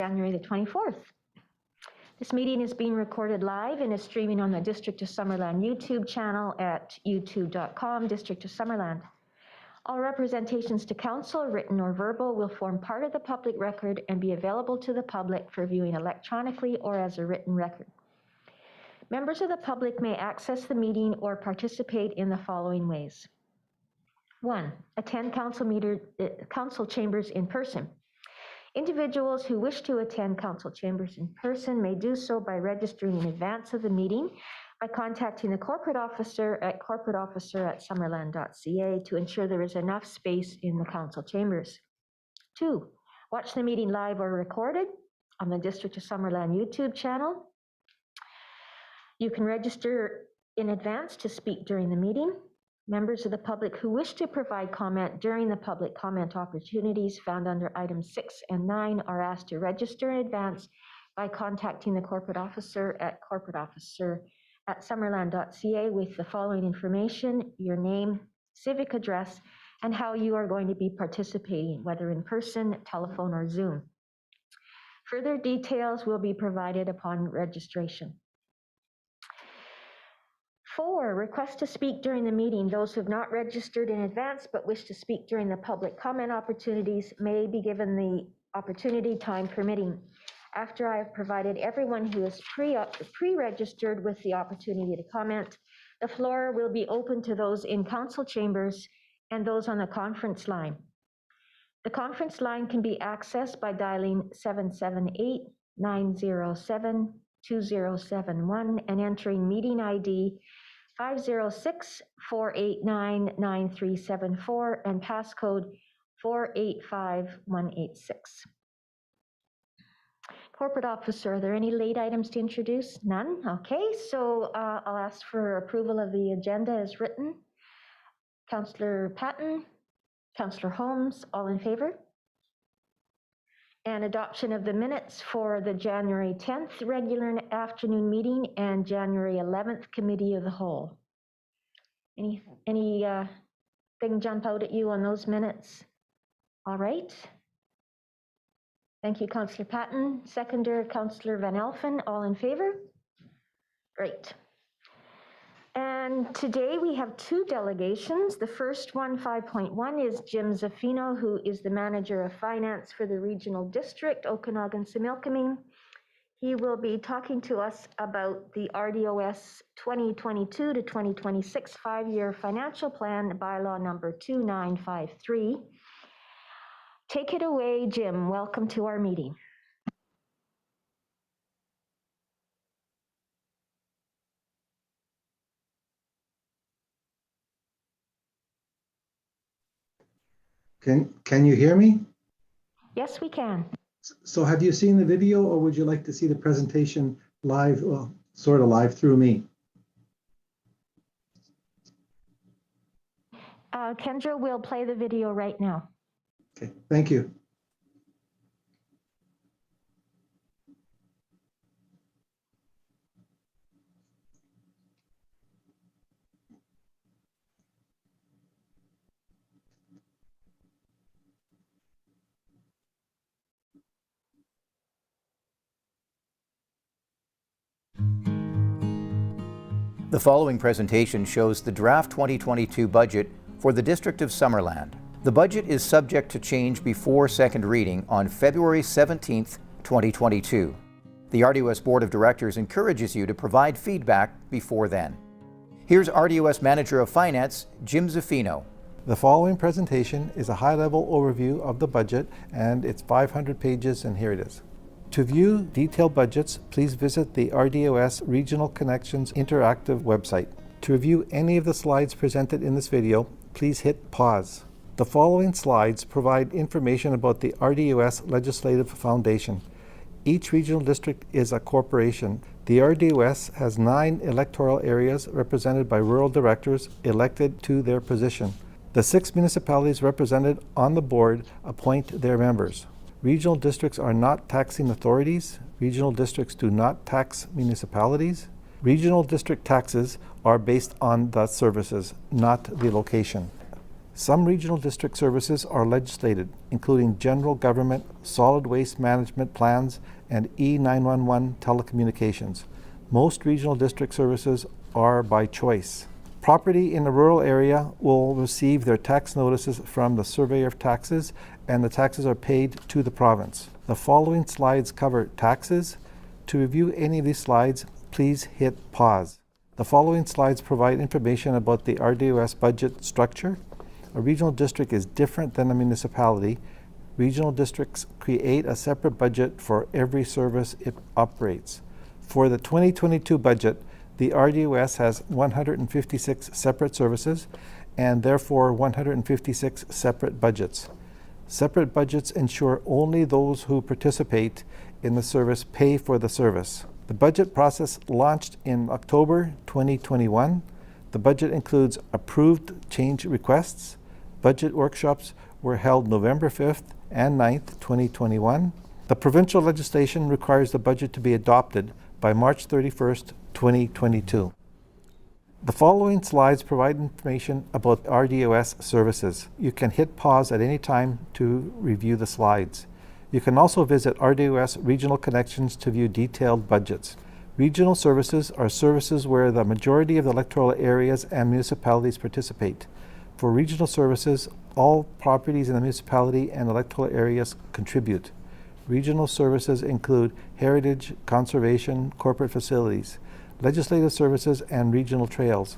January the 24th. This meeting is being recorded live and is streaming on the District of Summerland YouTube channel at youtube.com, District of Summerland. All representations to council, written or verbal, will form part of the public record and be available to the public for viewing electronically or as a written record. Members of the public may access the meeting or participate in the following ways. 1. Attend council chambers in person. Individuals who wish to attend council chambers in person may do so by registering in advance of the meeting by contacting the corporate officer at corporateofficer@summerland.ca to ensure there is enough space in the council chambers. 2. Watch the meeting live or recorded on the District of Summerland YouTube channel. You can register in advance to speak during the meeting. Members of the public who wish to provide comment during the public comment opportunities found under items 6 and 9 are asked to register in advance by contacting the corporate officer at corporateofficer@summerland.ca with the following information: your name, civic address, and how you are going to be participating, whether in person, telephone, or Zoom. Further details will be provided upon registration. 4, request to speak during the meeting. Those who have not registered in advance but wish to speak during the public comment opportunities may be given the opportunity, time permitting. After I have provided everyone who is pre-registered with the opportunity to comment, the floor will be open to those in council chambers and those on the conference line. The conference line can be accessed by dialing 778-907-2071 and entering meeting ID 506-489-9374 and passcode 485186. Corporate officer, are there any late items to introduce? None? Okay, so I'll ask for approval of the agenda as written. Councillor Patton, Councillor Holmes, all in favor? And adoption of the minutes for the January 10th regular afternoon meeting and January 11th committee of the whole. Anything jump out at you on those minutes? All right. Thank you, Councillor Patton. Seconder, Councillor Van Elfen, all in favor? Great. And today we have 2 delegations. The first one, 5.1, is Jim Zaffino, who is the Manager of Finance for the Regional District, Okanagan-Similkameen. He will be talking to us about the RDOS 2022 to 2026 5-year financial plan, bylaw number 2953. Take it away, Jim. Welcome to our meeting. Can you hear me? Yes, we can. So have you seen the video, or would you like to see the presentation live, well, sort of live through me? Kendra will play the video right now. Okay, thank you. The following presentation shows the draft 2022 budget for the District of Summerland. The budget is subject to change before second reading on February 17th, 2022. The RDOS Board of Directors encourages you to provide feedback before then. Here's RDOS Manager of Finance, Jim Zaffino. The following presentation is a high-level overview of the budget, and it's 500 pages, and here it is. To view detailed budgets, please visit the RDOS Regional Connections Interactive website. To review any of the slides presented in this video, please hit pause. The following slides provide information about the RDOS Legislative Foundation. Each regional district is a corporation. The RDOS has 9 electoral areas represented by rural directors elected to their position. The 6 municipalities represented on the board appoint their members. Regional districts are not taxing authorities. Regional districts do not tax municipalities. Regional district taxes are based on the services, not the location. Some regional district services are legislated, including general government, solid waste management plans, and E911 telecommunications. Most regional district services are by choice. Property in a rural area will receive their tax notices from the Surveyor of Taxes, and the taxes are paid to the province. The following slides cover taxes. To review any of these slides, please hit pause. The following slides provide information about the RDOS budget structure. A regional district is different than a municipality. Regional districts create a separate budget for every service it operates. For the 2022 budget, the RDOS has 156 separate services and therefore 156 separate budgets. Separate budgets ensure only those who participate in the service pay for the service. The budget process launched in October 2021. The budget includes approved change requests. Budget workshops were held November 5th and 9th, 2021. The provincial legislation requires the budget to be adopted by March 31st, 2022. The following slides provide information about RDOS services. You can hit pause at any time to review the slides. You can also visit RDOS Regional Connections to view detailed budgets. Regional services are services where the majority of the electoral areas and municipalities participate. For regional services, all properties in the municipality and electoral areas contribute. Regional services include heritage, conservation, corporate facilities, legislative services, and regional trails.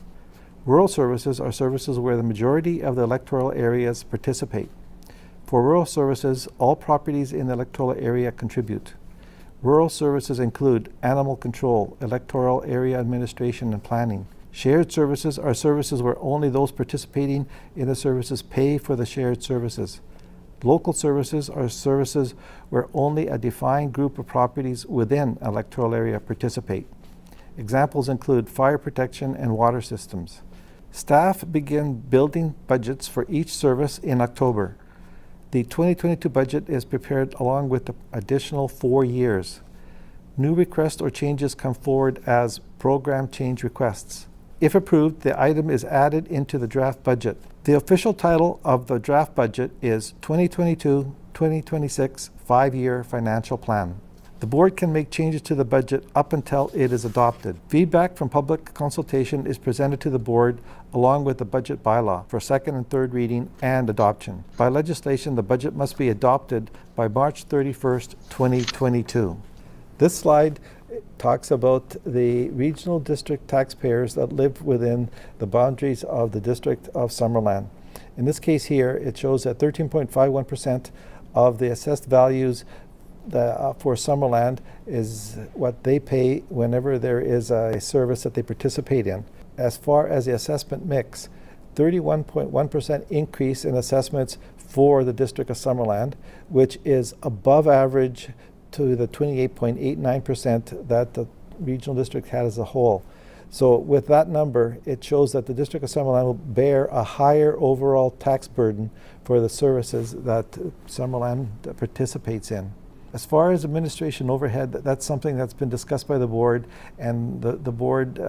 Rural services are services where the majority of the electoral areas participate. For rural services, all properties in the electoral area contribute. Rural services include animal control, electoral area administration, and planning. Shared services are services where only those participating in the services pay for the shared services. Local services are services where only a defined group of properties within an electoral area participate. Examples include fire protection and water systems. Staff begin building budgets for each service in October. The 2022 budget is prepared along with the additional 4 years. New requests or changes come forward as program change requests. If approved, the item is added into the draft budget. The official title of the draft budget is 2022-2026 5-Year Financial Plan. The board can make changes to the budget up until it is adopted. Feedback from public consultation is presented to the board along with the budget bylaw for second and third reading and adoption. By legislation, the budget must be adopted by March 31st, 2022. This slide talks about the regional district taxpayers that live within the boundaries of the District of Summerland. In this case here, it shows that 13.51% of the assessed values for Summerland is what they pay whenever there is a service that they participate in. As far as the assessment mix, 31.1% increase in assessments for the District of Summerland, which is above average to the 28.89% that the regional district had as a whole. So with that number, it shows that the District of Summerland will bear a higher overall tax burden for the services that Summerland participates in. As far as administration overhead, that's something that's been discussed by the board, and the board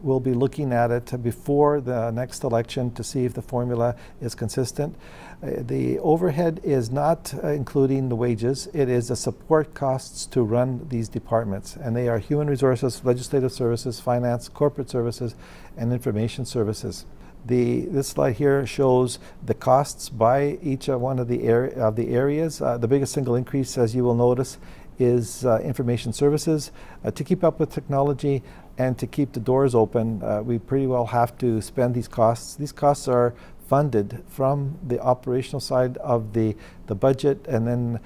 will be looking at it before the next election to see if the formula is consistent. The overhead is not including the wages. It is the support costs to run these departments, and they are human resources, legislative services, finance, corporate services, and information services. This slide here shows the costs by each one of the areas. The biggest single increase, as you will notice, is information services. To keep up with technology and to keep the doors open, we pretty well have to spend these costs. These costs are funded from the operational side of the budget and then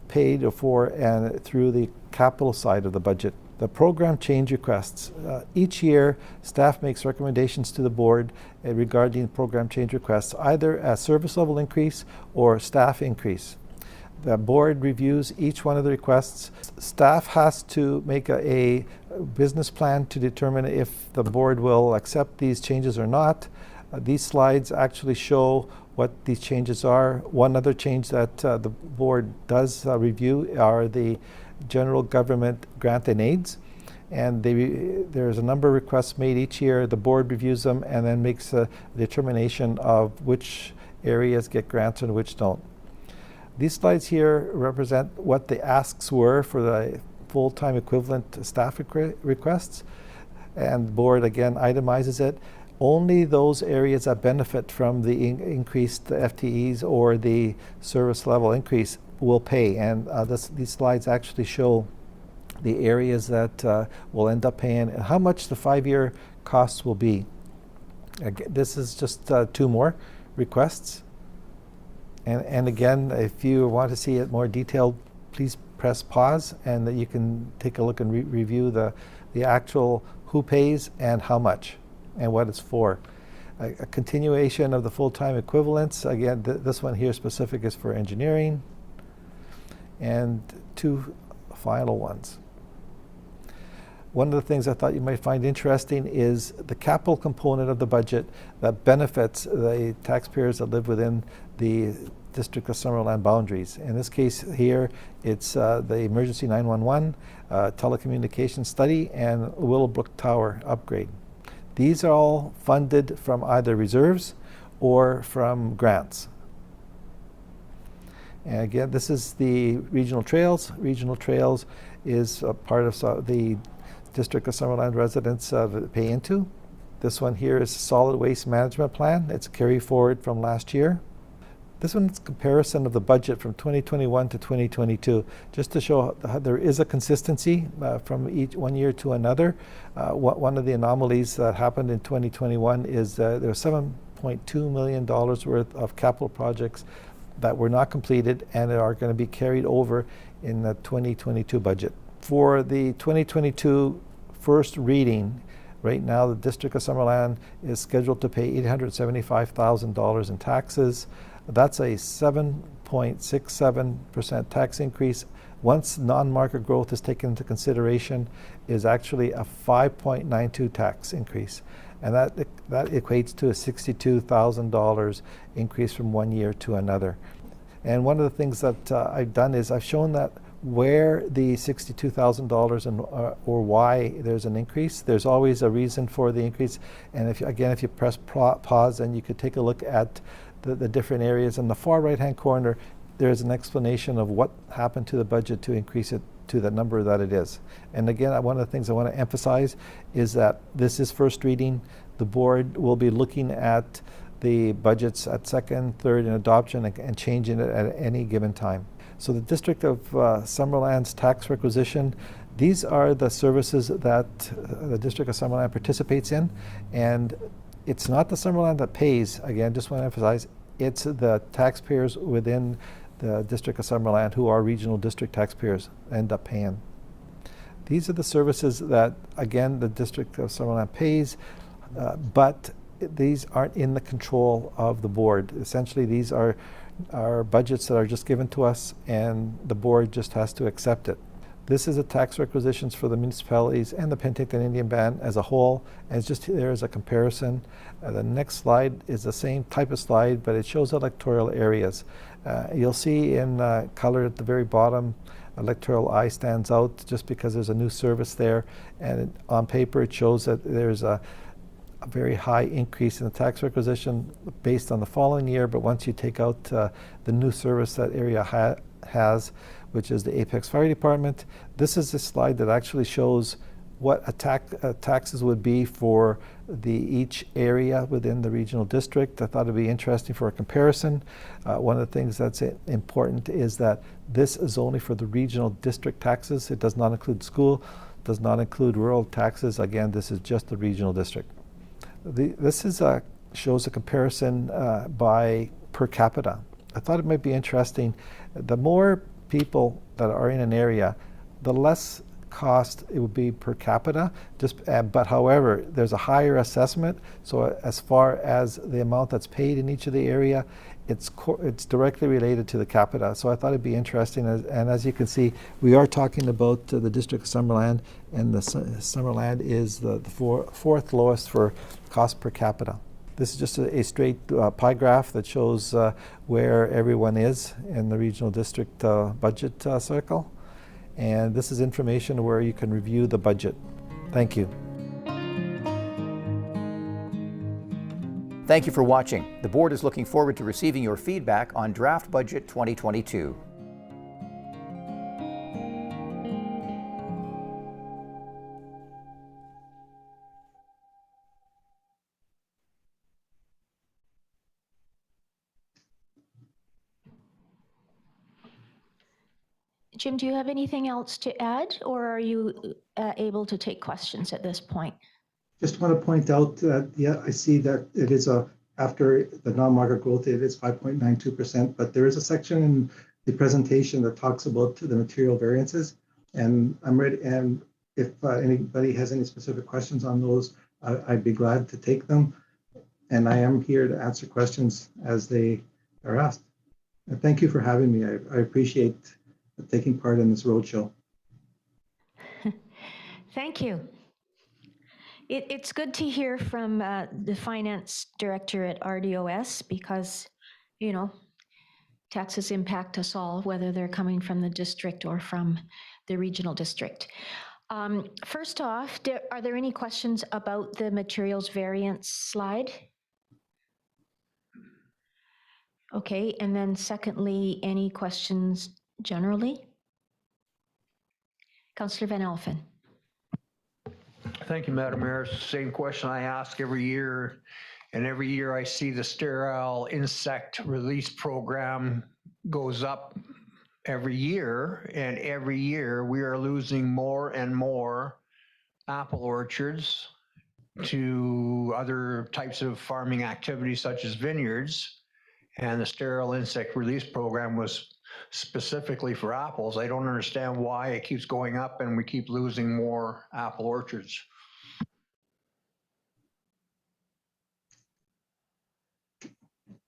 paid for and through the capital side of the budget. The program change requests. Each year, staff makes recommendations to the board regarding program change requests, either a service level increase or staff increase. The board reviews each one of the requests. Staff has to make a business plan to determine if the board will accept these changes or not. These slides actually show what these changes are. One other change that the board does review are the general government grant and aids, and there's a number of requests made each year. The board reviews them and then makes a determination of which areas get grants and which don't. These slides here represent what the asks were for the full-time equivalent staff requests, and the board again itemizes it. Only those areas that benefit from the increased FTEs or the service level increase will pay, and these slides actually show the areas that will end up paying and how much the 5-year costs will be. This is just 2 more requests. And again, if you want to see it more detailed, please press pause and that you can take a look and review the actual who pays and how much and what it's for. A continuation of the full-time equivalents. Again, this one here specific is for engineering. And 2 final ones. One of the things I thought you might find interesting is the capital component of the budget that benefits the taxpayers that live within the District of Summerland boundaries. In this case here, it's the Emergency 911, telecommunications study, and Willowbrook Tower upgrade. These are all funded from either reserves or from grants. And again, this is the regional trails. Regional trails is a part of the District of Summerland residents pay into. This one here is solid waste management plan. It's a carry forward from last year. This one's comparison of the budget from 2021 to 2022, just to show how there is a consistency from one year to another. One of the anomalies that happened in 2021 is there was $7.2 million worth of capital projects that were not completed and are going to be carried over in the 2022 budget. For the 2022 first reading, right now the District of Summerland is scheduled to pay $875,000 in taxes. That's a 7.67% tax increase. Once non-market growth is taken into consideration, is actually a 5.92 tax increase. And that equates to a $62,000 increase from one year to another. And one of the things that I've done is I've shown that where the $62,000 and or why there's an increase. There's always a reason for the increase. And if you press pause, then you could take a look at the different areas. In the far right-hand corner, there's an explanation of what happened to the budget to increase it to the number that it is. And again, one of the things I want to emphasize is that this is first reading. The board will be looking at the budgets at second, third, and adoption and changing it at any given time. So the District of Summerland's tax requisition, these are the services that the District of Summerland participates in, and it's not the Summerland that pays. Again, just want to emphasize, it's the taxpayers within the District of Summerland who are regional district taxpayers end up paying. These are the services that, again, the District of Summerland pays, but these aren't in the control of the board. Essentially, these are budgets that are just given to us, and the board just has to accept it. This is the tax requisitions for the municipalities and the Penticton Indian Band as a whole, and it's just there as a comparison. The next slide is the same type of slide, but it shows electoral areas. You'll see in color at the very bottom, electoral I stands out just because there's a new service there, and on paper it shows that there's a very high increase in the tax requisition based on the following year, but once you take out the new service that area has, which is the Apex Fire Department, this is the slide that actually shows what taxes would be for each area within the regional district. I thought it'd be interesting for a comparison. One of the things that's important is that this is only for the regional district taxes. It does not include school, does not include rural taxes. Again, this is just the regional district. This shows a comparison by per capita. I thought it might be interesting. The more people that are in an area, the less cost it would be per capita. But however, there's a higher assessment. So as far as the amount that's paid in each of the area, it's directly related to the capita. So I thought it'd be interesting. And as you can see, we are talking about the District of Summerland, and the Summerland is the fourth lowest for cost per capita. This is just a straight pie graph that shows where everyone is in the regional district budget circle. And this is information where you can review the budget. Thank you. Thank you for watching. The board is looking forward to receiving your feedback on Draft Budget 2022. Jim, do you have anything else to add, or are you able to take questions at this point? Just want to point out that, yeah, I see that it is after the non-market growth, it is 5.92%, but there is a section in the presentation that talks about the material variances. And I'm ready, and if anybody has any specific questions on those, I'd be glad to take them. And I am here to answer questions as they are asked. And thank you for having me. I appreciate taking part in this roadshow. Thank you. It's good to hear from the finance director at Rdos because, you know, taxes impact us all, whether they're coming from the district or from the regional district. First off, are there any questions about the materials variance slide? Okay, and then secondly, any questions generally? Councillor Van Alphen. Thank you, Madam Mayor. It's the same question I ask every year. And every year I see the sterile insect release program goes up every year. And every year we are losing more and more apple orchards to other types of farming activities such as vineyards. And the sterile insect release program was specifically for apples. I don't understand why it keeps going up and we keep losing more apple orchards.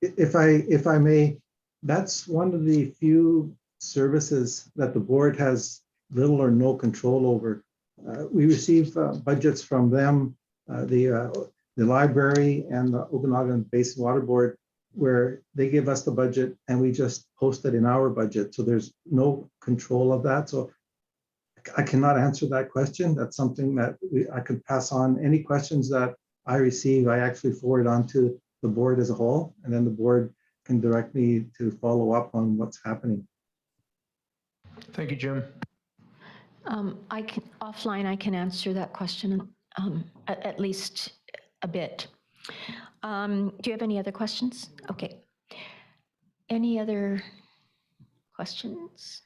If I may, that's one of the few services that the board has little or no control over. We receive budgets from them, the library and the Okanagan Basin Water Board, where they give us the budget and we just post it in our budget. So there's no control of that. So I cannot answer that question. That's something that I could pass on. Any questions that I receive, I actually forward on to the board as a whole, and then the board can direct me to follow up on what's happening. Thank you, Jim. I can offline. I can answer that question at least a bit. Do you have any other questions? Okay. Any other questions?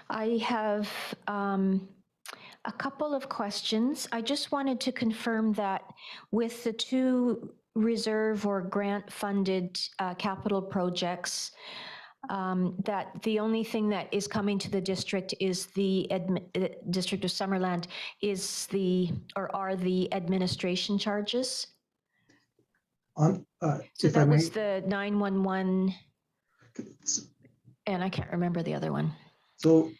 I have a couple of questions. I just wanted to confirm that with the two reserve or grant funded capital projects, that the only thing that is coming to the district is the District of Summerland are the administration charges. So that was the 911, and I can't remember the other one. So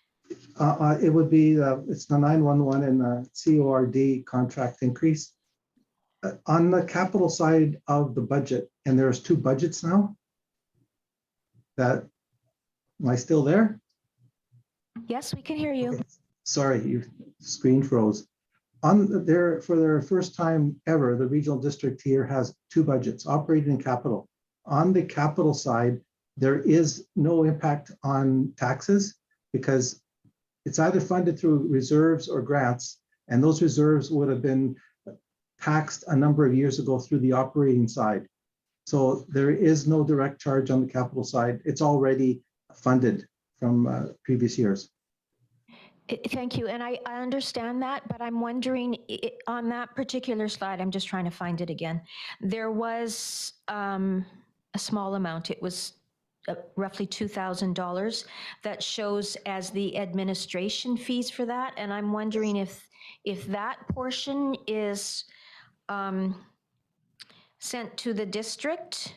it would be, it's the 911 and the CORD contract increase. On the capital side of the budget, and there's two budgets now. Am I still there? Yes, we can hear you. Okay. Sorry, your screen froze. For the first time ever, the regional district here has two budgets, operating and capital. On the capital side, there is no impact on taxes because it's either funded through reserves or grants, and those reserves would have been taxed a number of years ago through the operating side. So there is no direct charge on the capital side. It's already funded from previous years. Thank you. And I understand that, but I'm wondering on that particular slide, I'm just trying to find it again. There was a small amount. It was roughly $2,000 that shows as the administration fees for that. And I'm wondering if that portion is sent to the district.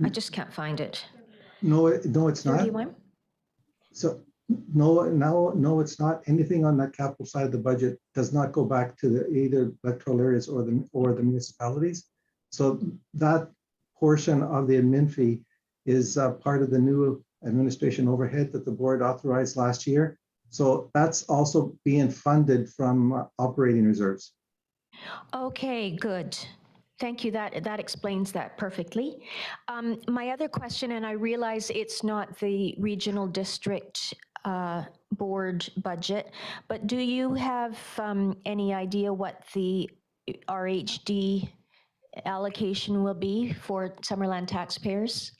I just can't find it. No, it's not. 31? So no, it's not. Anything on that capital side of the budget does not go back to either electoral areas or the municipalities. So that portion of the admin fee is part of the new administration overhead that the board authorized last year. So that's also being funded from operating reserves. Okay, good. Thank you. That explains that perfectly. My other question, and I realize it's not the regional district board budget, but do you have any idea what the RHD allocation will be for Summerland taxpayers?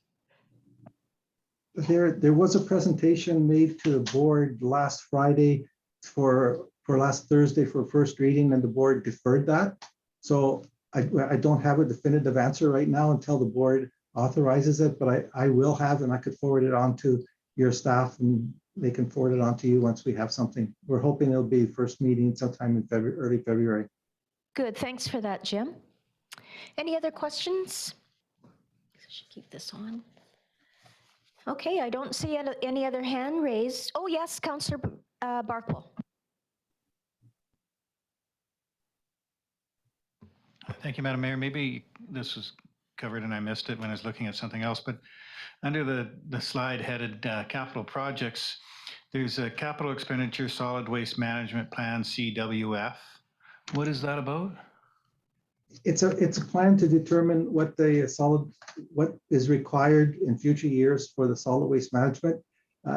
There was a presentation made to the board last Friday for last Thursday for first reading, and the board deferred that. So I don't have a definitive answer right now until the board authorizes it, but I will have, and I could forward it on to your staff and they can forward it on to you once we have something. We're hoping it'll be first meeting sometime in early February. Good, thanks for that, Jim. Any other questions? I should keep this on. Okay, I don't see any other hand raised. Oh, yes, Councillor Barkwell. Thank you, Madam Mayor. Maybe this was covered and I missed it when I was looking at something else, but under the slide headed capital projects, there's a capital expenditure solid waste management plan, CWF. What is that about? It's a plan to determine what is required in future years for the solid waste management.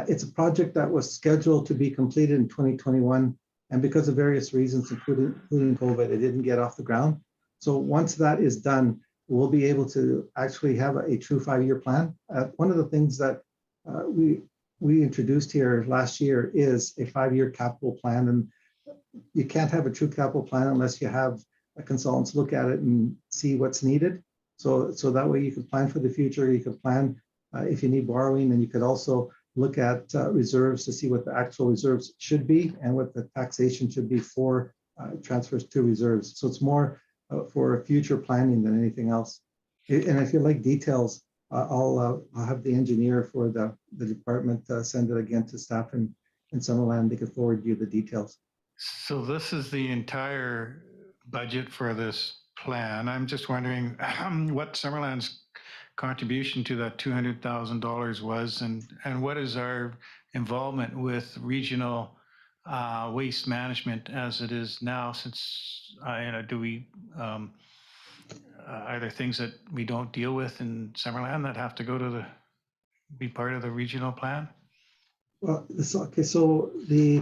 It's a project that was scheduled to be completed in 2021, and because of various reasons, including COVID, it didn't get off the ground. So once that is done, we'll be able to actually have a true 5-year plan. One of the things that we introduced here last year is a 5-year capital plan, and you can't have a true capital plan unless you have consultants look at it and see what's needed. So that way you can plan for the future. You can plan if you need borrowing, and you could also look at reserves to see what the actual reserves should be and what the taxation should be for transfers to reserves. So it's more for future planning than anything else. And if you like details, I'll have the engineer for the department send it again to staff in Summerland. They can forward you the details. So this is the entire budget for this plan. I'm just wondering what Summerland's contribution to that $200,000 was, and what is our involvement with regional waste management as it is now, since do we are there things that we don't deal with in Summerland that have to go to be part of the regional plan? Well, okay, so the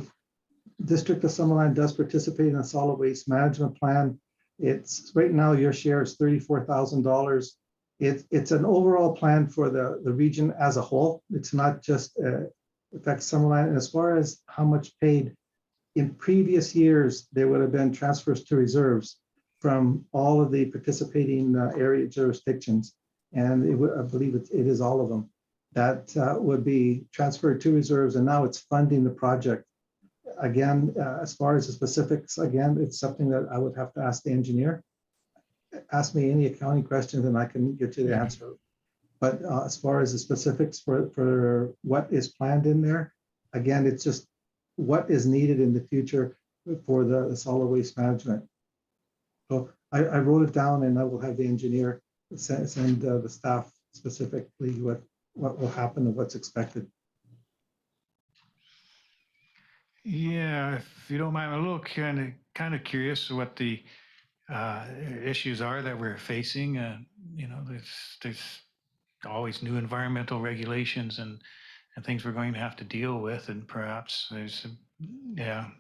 District of Summerland does participate in a solid waste management plan. It's right now your share is $34,000. It's an overall plan for the region as a whole. It's not just affects Summerland. And as far as how much paid in previous years, there would have been transfers to reserves from all of the participating area jurisdictions, and I believe it is all of them that would be transferred to reserves, and now it's funding the project. Again, as far as the specifics, again, it's something that I would have to ask the engineer. Ask me any accounting questions and I can get you the answer. But as far as the specifics for what is planned in there, again, it's just what is needed in the future for the solid waste management. So I wrote it down, and I will have the engineer send the staff specifically what will happen and what's expected. Yeah, if you don't mind, I'm a little kind of curious what the issues are that we're facing. There's always new environmental regulations and things we're going to have to deal with, and perhaps there's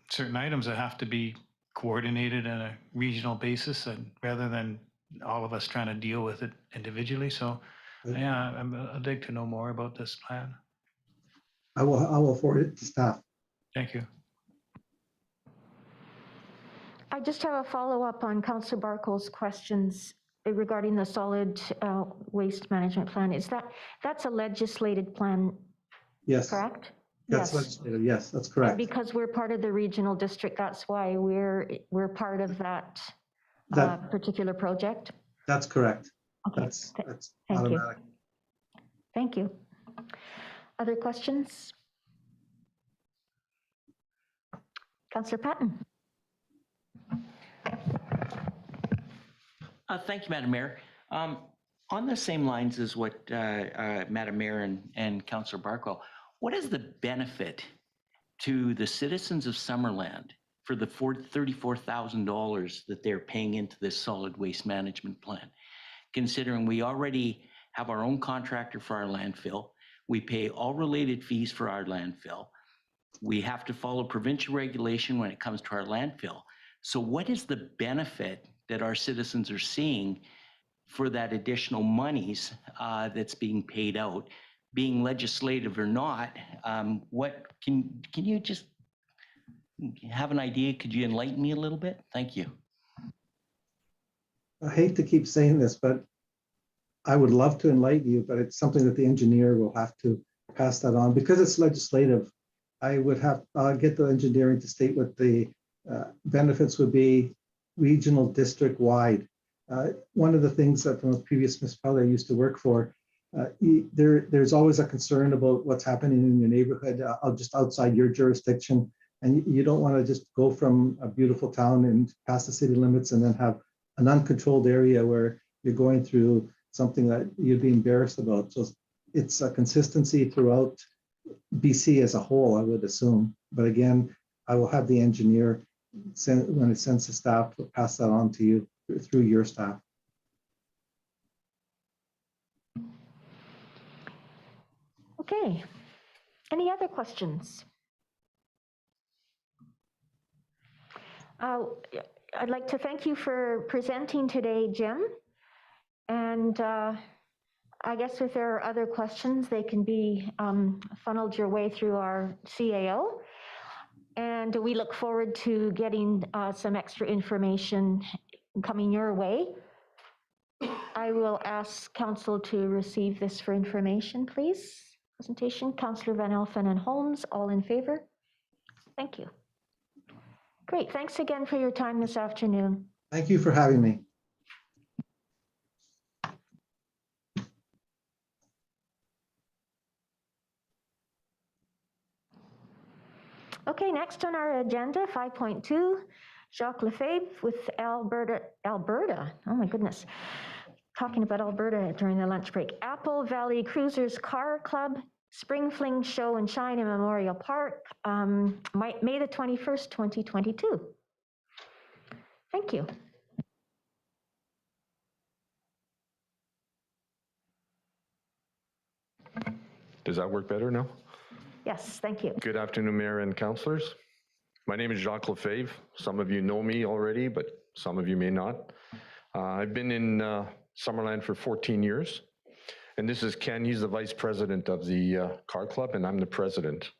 certain items that have to be coordinated on a regional basis, and rather than all of us trying to deal with it individually. So yeah, I'd like to know more about this plan. I will forward it to staff. Thank you. I just have a follow-up on Councillor Barco's questions regarding the solid waste management plan. That's a legislated plan, Yes. correct? That's legislative. Yes, that's correct. And because we're part of the regional district, that's why we're part of that particular project? That's correct. Okay. That's Thank automatic. you. Thank you. Other questions? Councillor Patton. Thank you, Madam Mayor. On the same lines as what Madam Mayor and Councillor Barkwell, what is the benefit to the citizens of Summerland for the $34,000 that they're paying into this solid waste management plan, considering we already have our own contractor for our landfill. We pay all related fees for our landfill. We have to follow provincial regulation when it comes to our landfill. So what is the benefit that our citizens are seeing for that additional monies that's being paid out, being legislative or not? What can you just have an idea? Could you enlighten me a little bit? Thank you. I hate to keep saying this, but I would love to enlighten you, but it's something that the engineer will have to pass that on. Because it's legislative, I would have, get the engineering to state what the benefits would be regional district wide. One of the things that from a previous municipality I used to work for, there's always a concern about what's happening in your neighborhood, just outside your jurisdiction. And you don't want to just go from a beautiful town and past the city limits and then have an uncontrolled area where you're going through something that you'd be embarrassed about. So it's a consistency throughout BC as a whole, I would assume. But again, I will have the engineer when it sends the staff to pass that on to you through your staff. Okay. Any other questions? I'd like to thank you for presenting today, Jim. And I guess if there are other questions, they can be funneled your way through our CAO. And we look forward to getting some extra information coming your way. I will ask Council to receive this for information, please. Presentation, Councillor Van Elfen and Holmes, all in favor? Thank you. Great, thanks again for your time this afternoon. Thank you for having me. Okay, next on our agenda, 5.2, Jacques Lefebvre with Alberta, oh my goodness, talking about Alberta during the lunch break. Apple Valley Cruisers Car Club, Spring Fling Show and Shine in Memorial Park, May the 21st, 2022. Thank you. Does that work better now? Yes, thank you. Good afternoon, Mayor and councillors. My name is Jacques Lefebvre. Some of you know me already, but some of you may not. I've been in Summerland for 14 years. And this is Ken, he's the vice president of the car club, and I'm the president.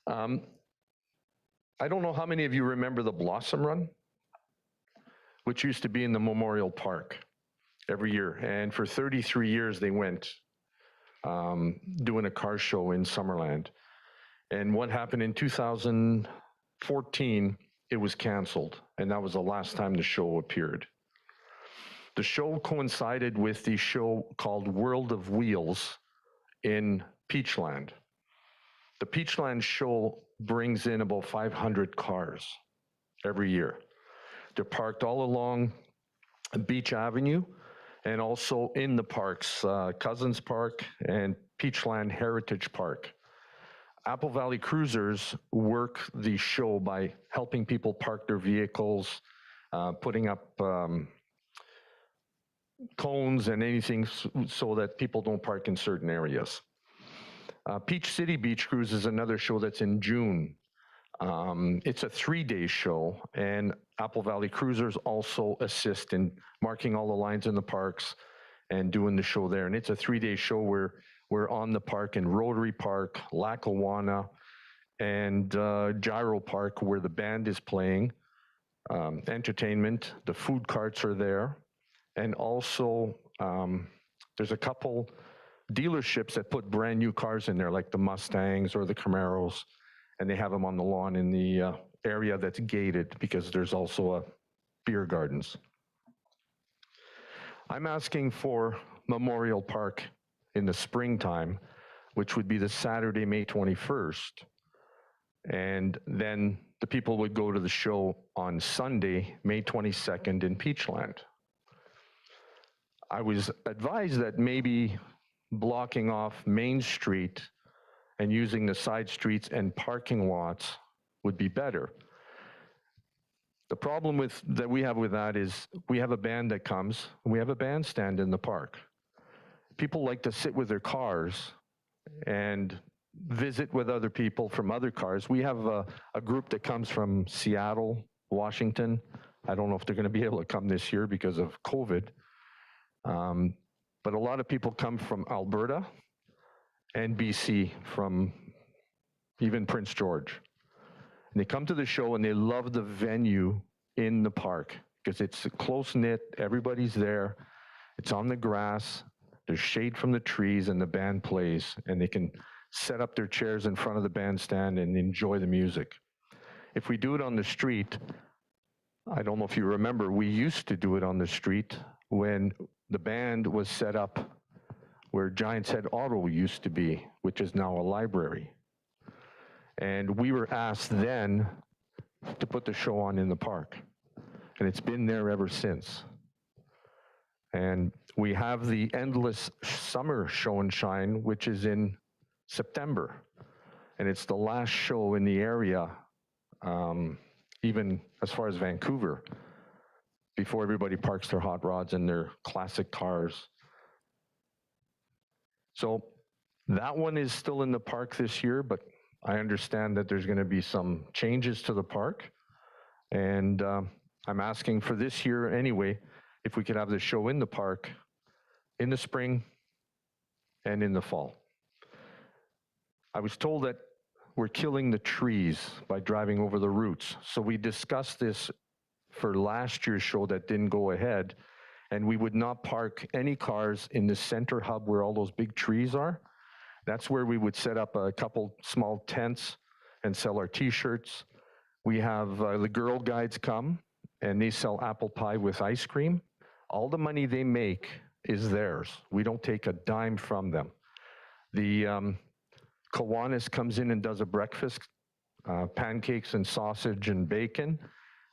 I don't know how many of you remember the Blossom Run, which used to be in the Memorial Park every year. And for 33 years they went doing a car show in Summerland. And what happened in 2014, it was canceled. And that was the last time the show appeared. The show coincided with the show called World of Wheels in Peachland. The Peachland show brings in about 500 cars every year. They're parked all along Beach Avenue and also in the parks, Cousins Park and Peachland Heritage Park. Apple Valley Cruisers work the show by helping people park their vehicles, putting up cones and anything so that people don't park in certain areas. Peach City Beach Cruise is another show that's in June. It's a 3-day show, and Apple Valley Cruisers also assist in marking all the lines in the parks and doing the show there. And it's a 3-day show where we're on the park in Rotary Park, Lackawanna, and Gyro Park, where the band is playing. Entertainment, the food carts are there. And also, there's a couple dealerships that put brand new cars in there, like the Mustangs or the Camaros, and they have them on the lawn in the area that's gated because there's also beer gardens. I'm asking for Memorial Park in the springtime, which would be the Saturday, May 21st. And then the people would go to the show on Sunday, May 22nd in Peachland. I was advised that maybe blocking off Main Street and using the side streets and parking lots would be better. The problem that we have with that is we have a band that comes, and we have a bandstand in the park. People like to sit with their cars and visit with other people from other cars. We have a group that comes from Seattle, Washington. I don't know if they're going to be able to come this year because of COVID. But a lot of people come from Alberta and BC, from even Prince George. And they come to the show and they love the venue in the park because it's close-knit, everybody's there, it's on the grass, there's shade from the trees, and the band plays, and they can set up their chairs in front of the bandstand and enjoy the music. If we do it on the street, I don't know if you remember, we used to do it on the street when the band was set up where Giants Head Auto used to be, which is now a library. And we were asked then to put the show on in the park. And it's been there ever since. And we have the Endless Summer Show and Shine, which is in September. And it's the last show in the area, even as far as Vancouver, before everybody parks their hot rods and their classic cars. So that one is still in the park this year, but I understand that there's going to be some changes to the park. And I'm asking for this year anyway, if we could have the show in the park in the spring and in the fall. I was told that we're killing the trees by driving over the roots. So we discussed this for last year's show that didn't go ahead, and we would not park any cars in the center hub where all those big trees are. That's where we would set up a couple small tents and sell our t-shirts. We have the Girl Guides come and they sell apple pie with ice cream. All the money they make is theirs. We don't take a dime from them. The Kiwanis comes in and does a breakfast, pancakes and sausage and bacon.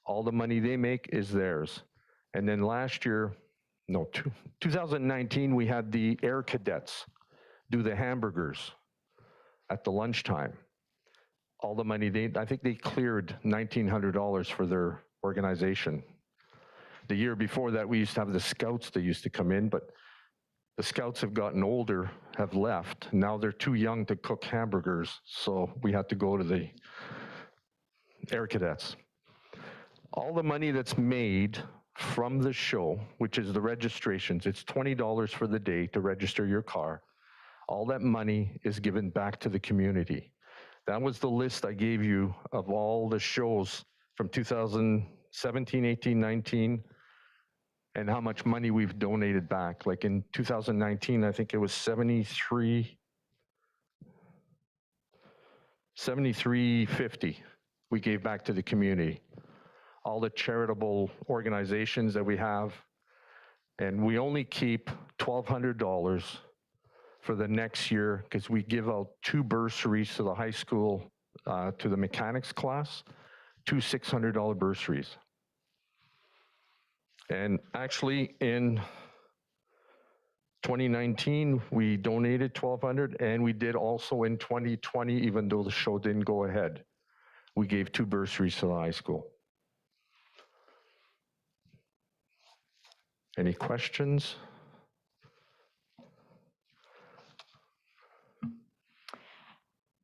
All the money they make is theirs. And then last year, 2019, we had the Air Cadets do the hamburgers at the lunchtime. All the money, I think they cleared $1,900 for their organization. The year before that, we used to have the Scouts that used to come in, but the Scouts have gotten older, have left. Now they're too young to cook hamburgers, so we had to go to the Air Cadets. All the money that's made from the show, which is the registrations, it's $20 for the day to register your car. All that money is given back to the community. That was the list I gave you of all the shows from 2017, 18, 19, and how much money we've donated back. Like in 2019, I think it was $73.50 we gave back to the community. All the charitable organizations that we have, and we only keep $1,200 for the next year because we give out 2 bursaries to the high school, to the mechanics class, 2 $600 bursaries. And actually in 2019, we donated $1,200, and we did also in 2020, even though the show didn't go ahead. We gave 2 bursaries to the high school. Any questions?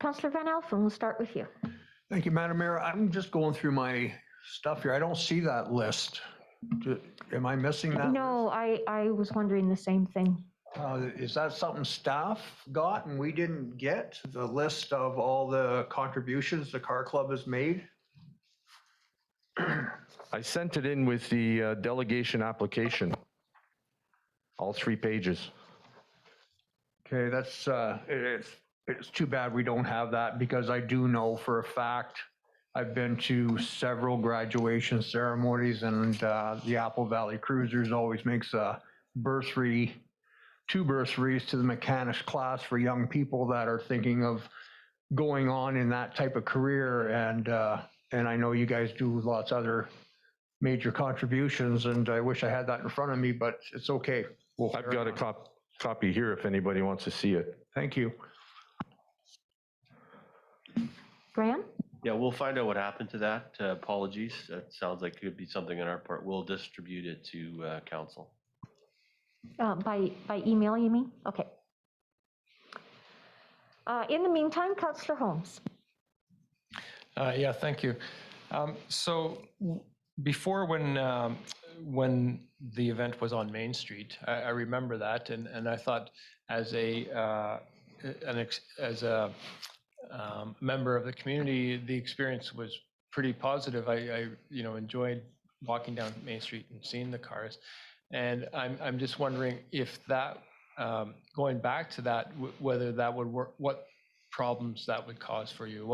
Councillor Van Alphen, we'll start with you. Thank you, Madam Mayor. I'm just going through my stuff here. I don't see that list. Am I missing that? No, I was wondering the same thing. Is that something staff got and we didn't get? The list of all the contributions the car club has made? I sent it in with the delegation application, all 3 pages. Okay, that's it's too bad we don't have that, because I do know for a fact I've been to several graduation ceremonies, and the Apple Valley Cruisers always makes a bursary, 2 bursaries to the mechanics class for young people that are thinking of going on in that type of career. And I know you guys do lots of other major contributions, and I wish I had that in front of me, but it's okay. I've got a copy here if anybody wants to see it. Thank you. Graham? Yeah, we'll find out what happened to that. Apologies. That sounds like it could be something on our part. We'll distribute it to council. By email, you mean? Okay. In the meantime, Councillor Holmes. Yeah, thank you. Before when the event was on Main Street, I remember that, and I thought as a member of the community, the experience was pretty positive. I enjoyed walking down Main Street and seeing the cars, and I'm just wondering if that going back to that, whether that would work, what problems that would cause for you,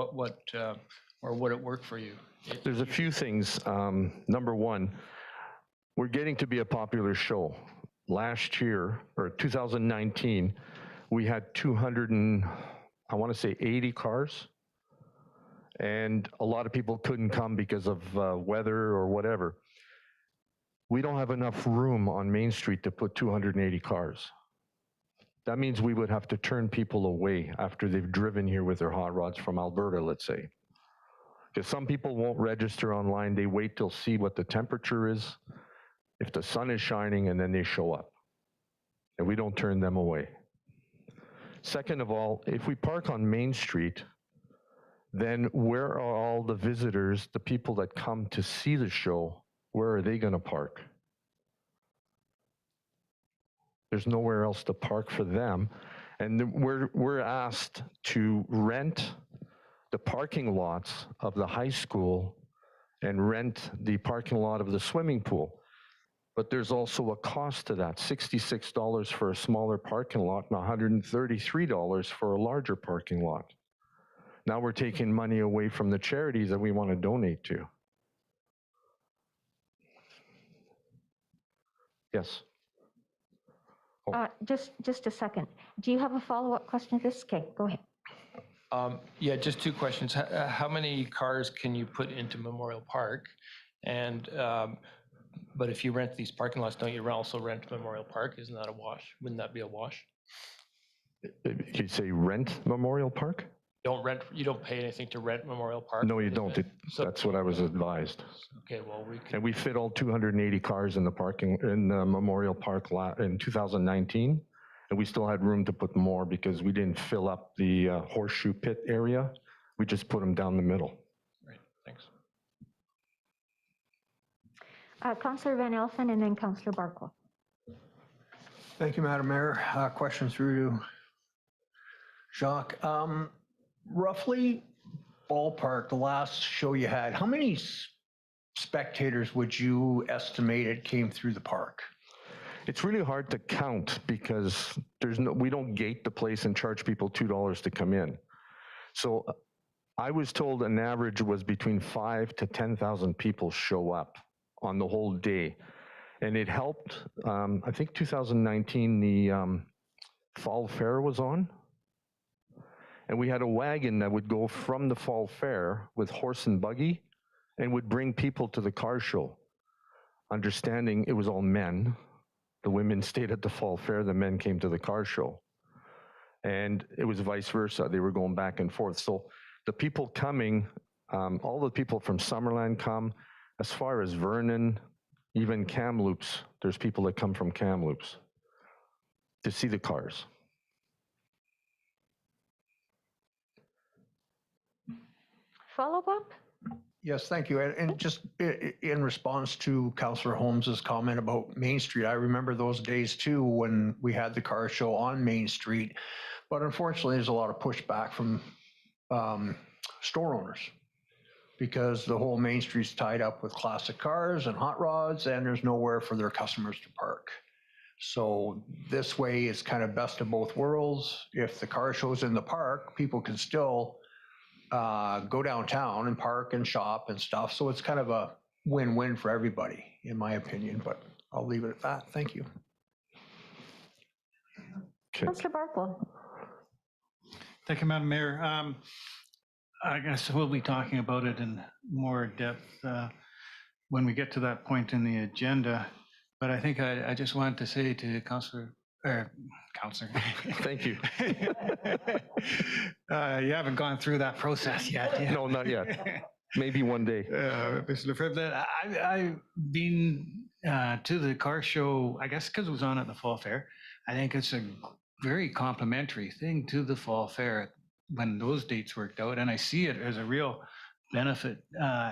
or would it work for you? There's a few things. Number one, we're getting to be a popular show. Last year, or 2019, we had 80 cars. And a lot of people couldn't come because of weather or whatever. We don't have enough room on Main Street to put 280 cars. That means we would have to turn people away after they've driven here with their hot rods from Alberta, let's say. Because some people won't register online. They wait till see what the temperature is, if the sun is shining, and then they show up. And we don't turn them away. Second of all, if we park on Main Street, then where are all the visitors, the people that come to see the show, where are they going to park? There's nowhere else to park for them. And we're asked to rent the parking lots of the high school and rent the parking lot of the swimming pool. But there's also a cost to that, $66 for a smaller parking lot and $133 for a larger parking lot. Now we're taking money away from the charities that we want to donate to. Yes. Just a second. Do you have a follow-up question to this? Okay, go ahead. Yeah, just two questions. How many cars can you put into Memorial Park? And but if you rent these parking lots, don't you also rent Memorial Park? Isn't that a wash? Wouldn't that be a wash? You say rent Memorial Park? You don't pay anything to rent Memorial Park? No, you don't. That's what I was advised. Okay, well, And we fit all 280 cars in the Memorial Park lot in 2019, and we still had room to put more because we didn't fill up the horseshoe pit area. We just put them down the middle. Right, thanks. Councillor Van Elfen and then Councillor Barkle. Thank you, Madam Mayor. Question through to Jacques. Roughly ballpark, the last show you had, how many spectators would you estimate it came through the park? It's really hard to count because we don't gate the place and charge people $2 to come in. So I was told an average was between 5,000 to 10,000 people show up on the whole day. And it helped, I think 2019, the Fall Fair was on. And we had a wagon that would go from the Fall Fair with horse and buggy and would bring people to the car show. Understanding it was all men. The women stayed at the Fall Fair, the men came to the car show. And it was vice versa. They were going back and forth. So the people coming, all the people from Summerland come, as far as Vernon, even Kamloops, there's people that come from Kamloops to see the cars. Follow-up? Yes, thank you. And just in response to Councillor Holmes's comment about Main Street, I remember those days too when we had the car show on Main Street. But unfortunately, there's a lot of pushback from store owners because the whole Main Street's tied up with classic cars and hot rods, and there's nowhere for their customers to park. So this way is kind of best of both worlds. If the car show's in the park, people can still go downtown and park and shop and stuff. So it's kind of a win-win for everybody, in my opinion, but I'll leave it at that. Thank you. Okay. Councillor Barkle. Thank you, Madam Mayor. I guess we'll be talking about it in more depth when we get to that point in the agenda. But I think I just wanted to say to Counselor. Thank you. You haven't gone through that process yet. No, not yet. Maybe one day. Mr. Lefebvre, I've been to the car show, I guess because it was on at the Fall Fair. I think it's a very complimentary thing to the Fall Fair when those dates worked out. And I see it as a real benefit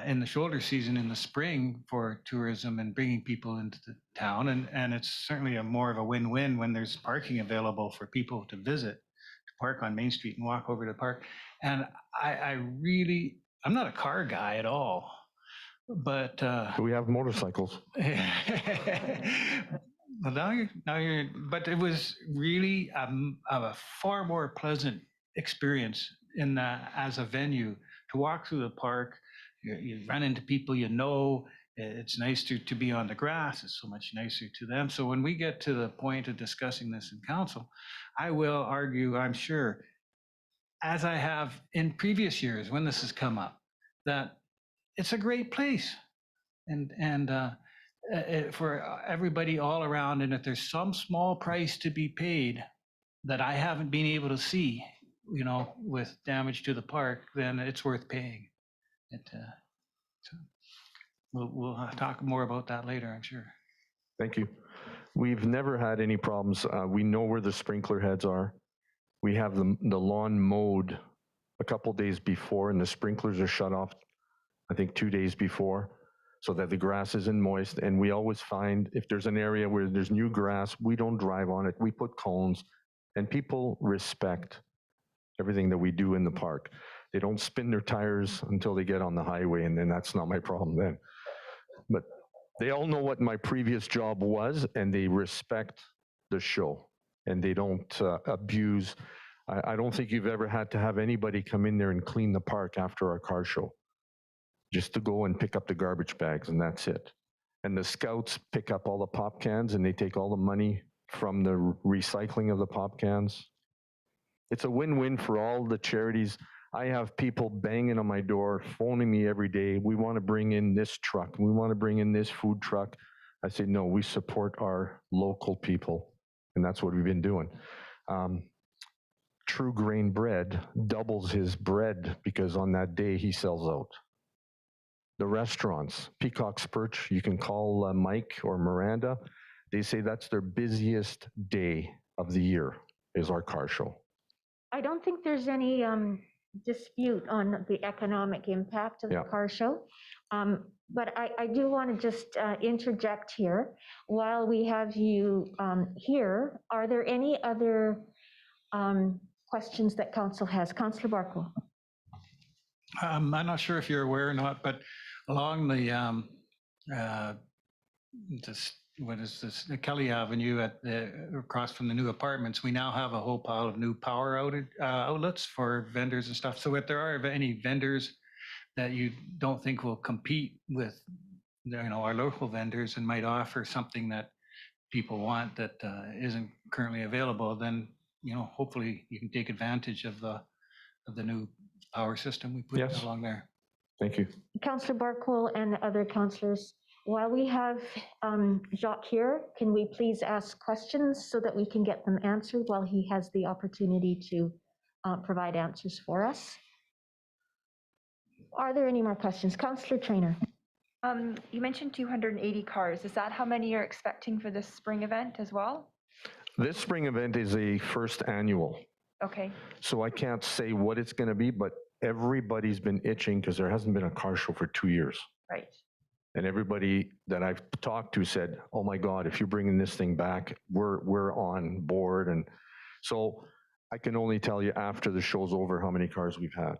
in the shoulder season in the spring for tourism and bringing people into the town. And it's certainly more of a win-win when there's parking available for people to visit, to park on Main Street and walk over to the park. And I'm not a car guy at all, but We have motorcycles. well, but it was really a far more pleasant experience as a venue to walk through the park. You run into people you know. It's nice to be on the grass. It's so much nicer to them. So when we get to the point of discussing this in council, I will argue, I'm sure, as I have in previous years when this has come up, that it's a great place and for everybody all around. And if there's some small price to be paid that I haven't been able to see, with damage to the park, then it's worth paying. So we'll talk more about that later, I'm sure. Thank you. We've never had any problems. We know where the sprinkler heads are. We have the lawn mowed a couple days before, and the sprinklers are shut off, I think 2 days before, so that the grass isn't moist. And we always find if there's an area where there's new grass, we don't drive on it. We put cones, and people respect everything that we do in the park. They don't spin their tires until they get on the highway, and then that's not my problem then. But they all know what my previous job was, and they respect the show, and they don't abuse. I don't think you've ever had to have anybody come in there and clean the park after our car show, just to go and pick up the garbage bags, and that's it. And the scouts pick up all the pop cans, and they take all the money from the recycling of the pop cans. It's a win-win for all the charities. I have people banging on my door, phoning me every day. We want to bring in this truck. We want to bring in this food truck. I say, no, we support our local people. And that's what we've been doing. True Grain Bread doubles his bread because on that day he sells out. The restaurants, Peacock's Perch, you can call Mike or Miranda. They say that's their busiest day of the year is our car show. I don't think there's any dispute on the economic impact of the car show. But I do want to just interject here. While we have you here, are there any other questions that council has? Councillor Barkle. I'm not sure if you're aware or not, but along the the Kelly Avenue across from the new apartments, we now have a whole pile of new power outlets for vendors and stuff. So if there are any vendors that you don't think will compete with our local vendors and might offer something that people want that isn't currently available, then hopefully you can take advantage of the new power system we put along there. Thank you. Councillor Barkle and other councillors, while we have Jacques here, can we please ask questions so that we can get them answered while he has the opportunity to provide answers for us? Are there any more questions? Councillor Traynor. You mentioned 280 cars. Is that how many you're expecting for this spring event as well? This spring event is a first annual. Okay. So I can't say what it's going to be, but everybody's been itching because there hasn't been a car show for 2 years. Right. And everybody that I've talked to said, oh my God, if you're bringing this thing back, we're on board. And so I can only tell you after the show's over how many cars we've had.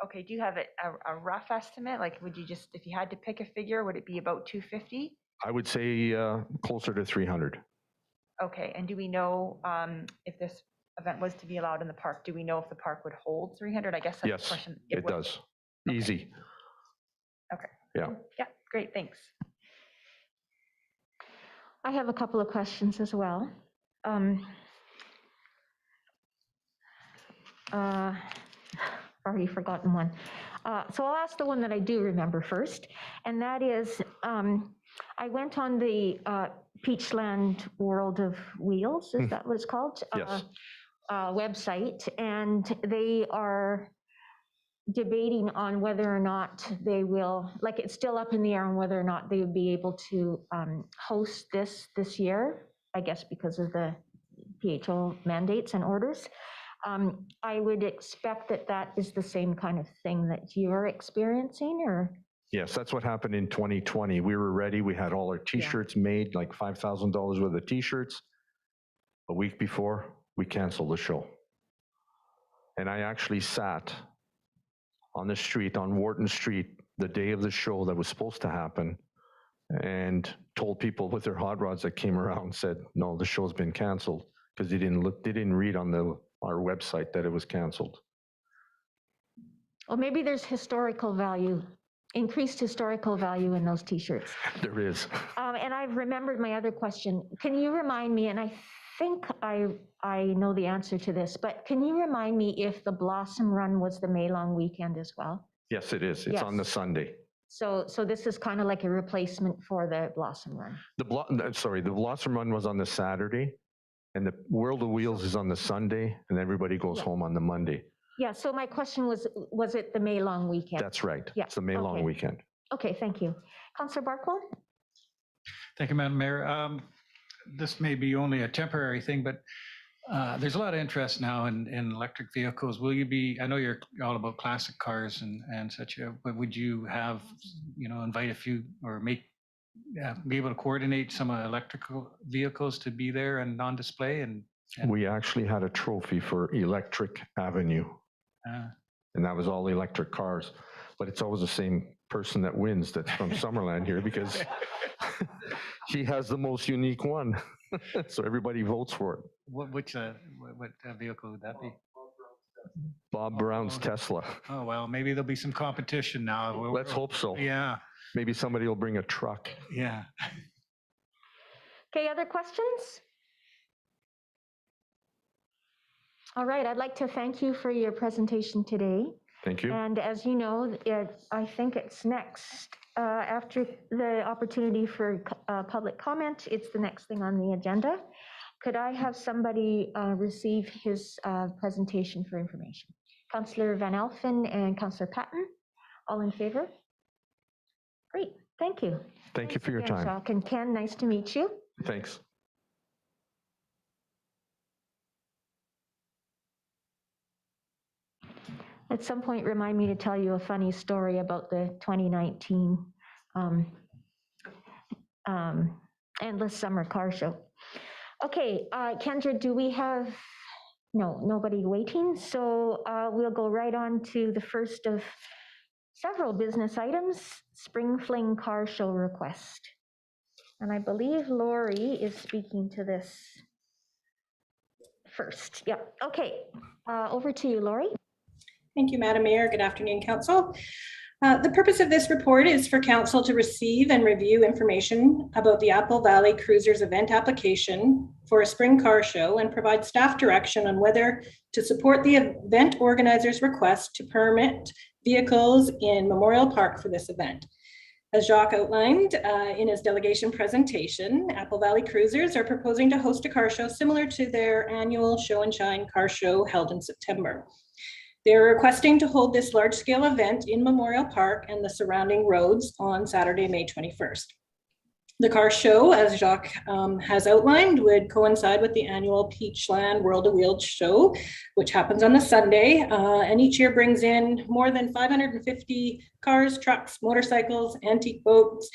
Okay, do you have a rough estimate? Like, would you just, if you had to pick a figure, would it be about 250? I would say closer to 300. Okay, and do we know if this event was to be allowed in the park, do we know if the park would hold 300? I guess that's Yes, the question. it does. Okay. Easy. Okay. Yeah. Yeah, great, thanks. I have a couple of questions as well. Already forgotten one. So I'll ask the one that I do remember first, and that is, I went on the Peachland World of Wheels, is that what it's called? Yes. Website, and they are debating on whether or not they will, like, it's still up in the air on whether or not they would be able to host this year, I guess because of the PHO mandates and orders. I would expect that that is the same kind of thing that you're experiencing, or? Yes, that's what happened in 2020. We were ready. We had all our T-shirts made, like $5,000 worth of T-shirts. A week before, we canceled the show. And I actually sat on the street, on Wharton Street, the day of the show that was supposed to happen, and told people with their hot rods that came around, said, no, the show's been canceled, because they didn't read on our website that it was canceled. Well, maybe there's historical value, increased historical value in those T-shirts. There is. And I've remembered my other question. Can you remind me, and I think I know the answer to this, but can you remind me if the Blossom Run was the May long weekend as well? Yes, it is. It's on the Sunday. So this is kind of like a replacement for the Blossom Run. The Blossom Run was on the Saturday, and the World of Wheels is on the Sunday, and everybody goes home on the Monday. Yeah, so my question was it the May long weekend? That's right. Yeah. It's the May long weekend. Okay, thank you. Councillor Barkwell? Thank you, Madam Mayor. This may be only a temporary thing, but there's a lot of interest now in electric vehicles. Will you be, I know you're all about classic cars and such, but would you have, invite a few or be able to coordinate some electrical vehicles to be there and on display? And we actually had a trophy for Electric Avenue, and that was all electric cars. But it's always the same person that wins that's from Summerland here, because he has the most unique one. So everybody votes for it. what vehicle would that be? Bob Brown's Tesla. Oh, well, maybe there'll be some competition now. Let's hope so. Yeah. Maybe somebody will bring a truck. Yeah. Okay, other questions? All right, I'd like to thank you for your presentation today. Thank you. And as you know, I think it's next, after the opportunity for public comment, it's the next thing on the agenda. Could I have somebody receive his presentation for information? Councillor Van Elfen and Councillor Patton, all in favor? Great, thank you. Thank you for your Again, time. Jacques and Ken, nice to meet you. Thanks. At some point, remind me to tell you a funny story about the 2019 Endless Summer Car Show. Okay, Kendra, do we have, no, nobody waiting? So we'll go right on to the first of several business items, Spring Fling Car Show request. And I believe Lori is speaking to this first. Yeah, okay, over to you, Lori. Thank you, Madam Mayor. Good afternoon, Council. The purpose of this report is for Council to receive and review information about the Apple Valley Cruisers event application for a spring car show and provide staff direction on whether to support the event organizer's request to permit vehicles in Memorial Park for this event. As Jacques outlined in his delegation presentation, Apple Valley Cruisers are proposing to host a car show similar to their annual Show and Shine car show held in September. They're requesting to hold this large-scale event in Memorial Park and the surrounding roads on Saturday, May 21st. The car show, as Jacques has outlined, would coincide with the annual Peachland World of Wheels show, which happens on the Sunday, and each year brings in more than 550 cars, trucks, motorcycles, antique boats,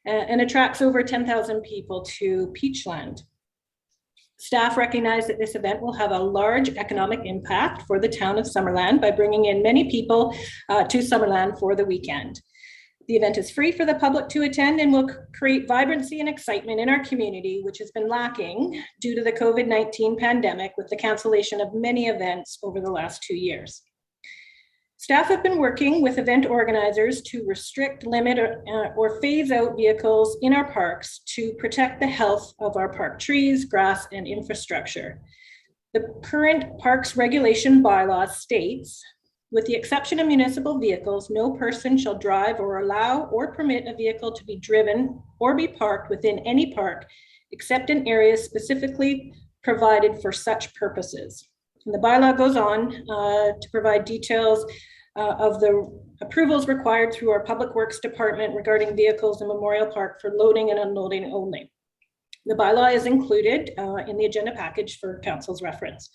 and attracts over 10,000 people to Peachland. Staff recognize that this event will have a large economic impact for the town of Summerland by bringing in many people to Summerland for the weekend. The event is free for the public to attend and will create vibrancy and excitement in our community, which has been lacking due to the COVID-19 pandemic with the cancellation of many events over the last 2 years. Staff have been working with event organizers to restrict, limit, or phase out vehicles in our parks to protect the health of our park trees, grass, and infrastructure. The current parks regulation bylaw states With the exception of municipal vehicles, no person shall drive or allow or permit a vehicle to be driven or be parked within any park except in areas specifically provided for such purposes. And the bylaw goes on to provide details of the approvals required through our Public Works Department regarding vehicles in Memorial Park for loading and unloading only. The bylaw is included in the agenda package for council's reference.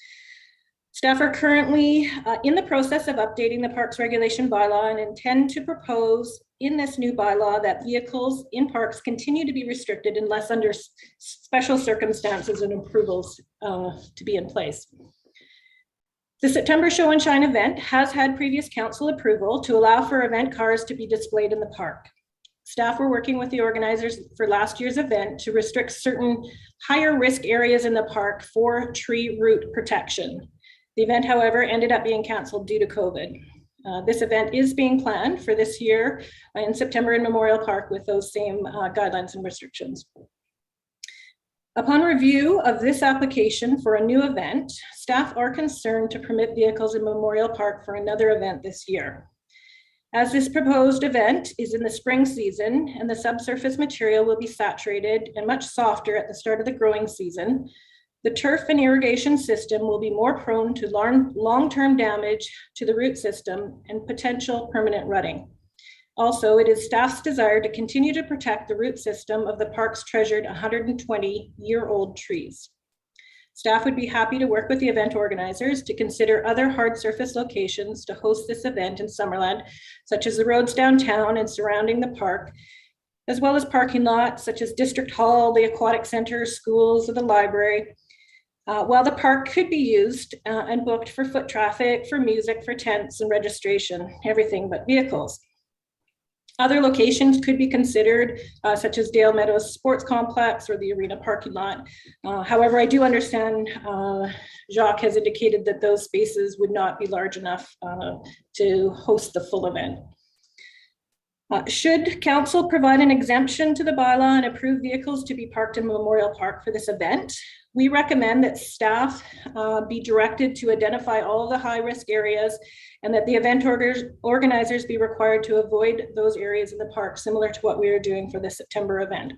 Staff are currently in the process of updating the Parks Regulation bylaw and intend to propose in this new bylaw that vehicles in parks continue to be restricted unless under special circumstances and approvals to be in place. The September Show and Shine event has had previous council approval to allow for event cars to be displayed in the park. Staff were working with the organizers for last year's event to restrict certain higher risk areas in the park for tree root protection. The event, however, ended up being canceled due to COVID. This event is being planned for this year in September in Memorial Park with those same guidelines and restrictions. Upon review of this application for a new event, staff are concerned to permit vehicles in Memorial Park for another event this year. As this proposed event is in the spring season and the subsurface material will be saturated and much softer at the start of the growing season, the turf and irrigation system will be more prone to long-term damage to the root system and potential permanent rutting. Also, it is staff's desire to continue to protect the root system of the park's treasured 120-year-old trees. Staff would be happy to work with the event organizers to consider other hard surface locations to host this event in Summerland, such as the roads downtown and surrounding the park, as well as parking lots such as District Hall, the Aquatic Center, schools, or the library. While the park could be used and booked for foot traffic, for music, for tents and registration, everything but vehicles. Other locations could be considered, such as Dale Meadows Sports Complex or the arena parking lot. However, I do understand Jacques has indicated that those spaces would not be large enough to host the full event. Should council provide an exemption to the bylaw and approve vehicles to be parked in Memorial Park for this event, we recommend that staff be directed to identify all of the high-risk areas and that the event organizers be required to avoid those areas in the park, similar to what we are doing for the September event.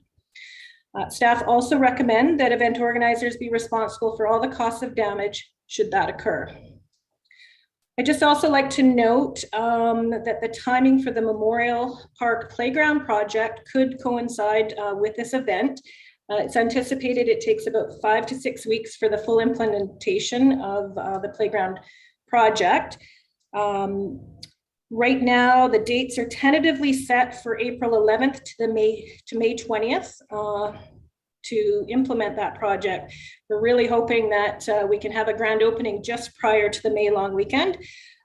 Staff also recommend that event organizers be responsible for all the costs of damage should that occur. I'd just also like to note that the timing for the Memorial Park Playground project could coincide with this event. It's anticipated it takes about 5 to 6 weeks for the full implementation of the playground project. Right now, the dates are tentatively set for April 11th to May 20th to implement that project. We're really hoping that we can have a grand opening just prior to the May long weekend.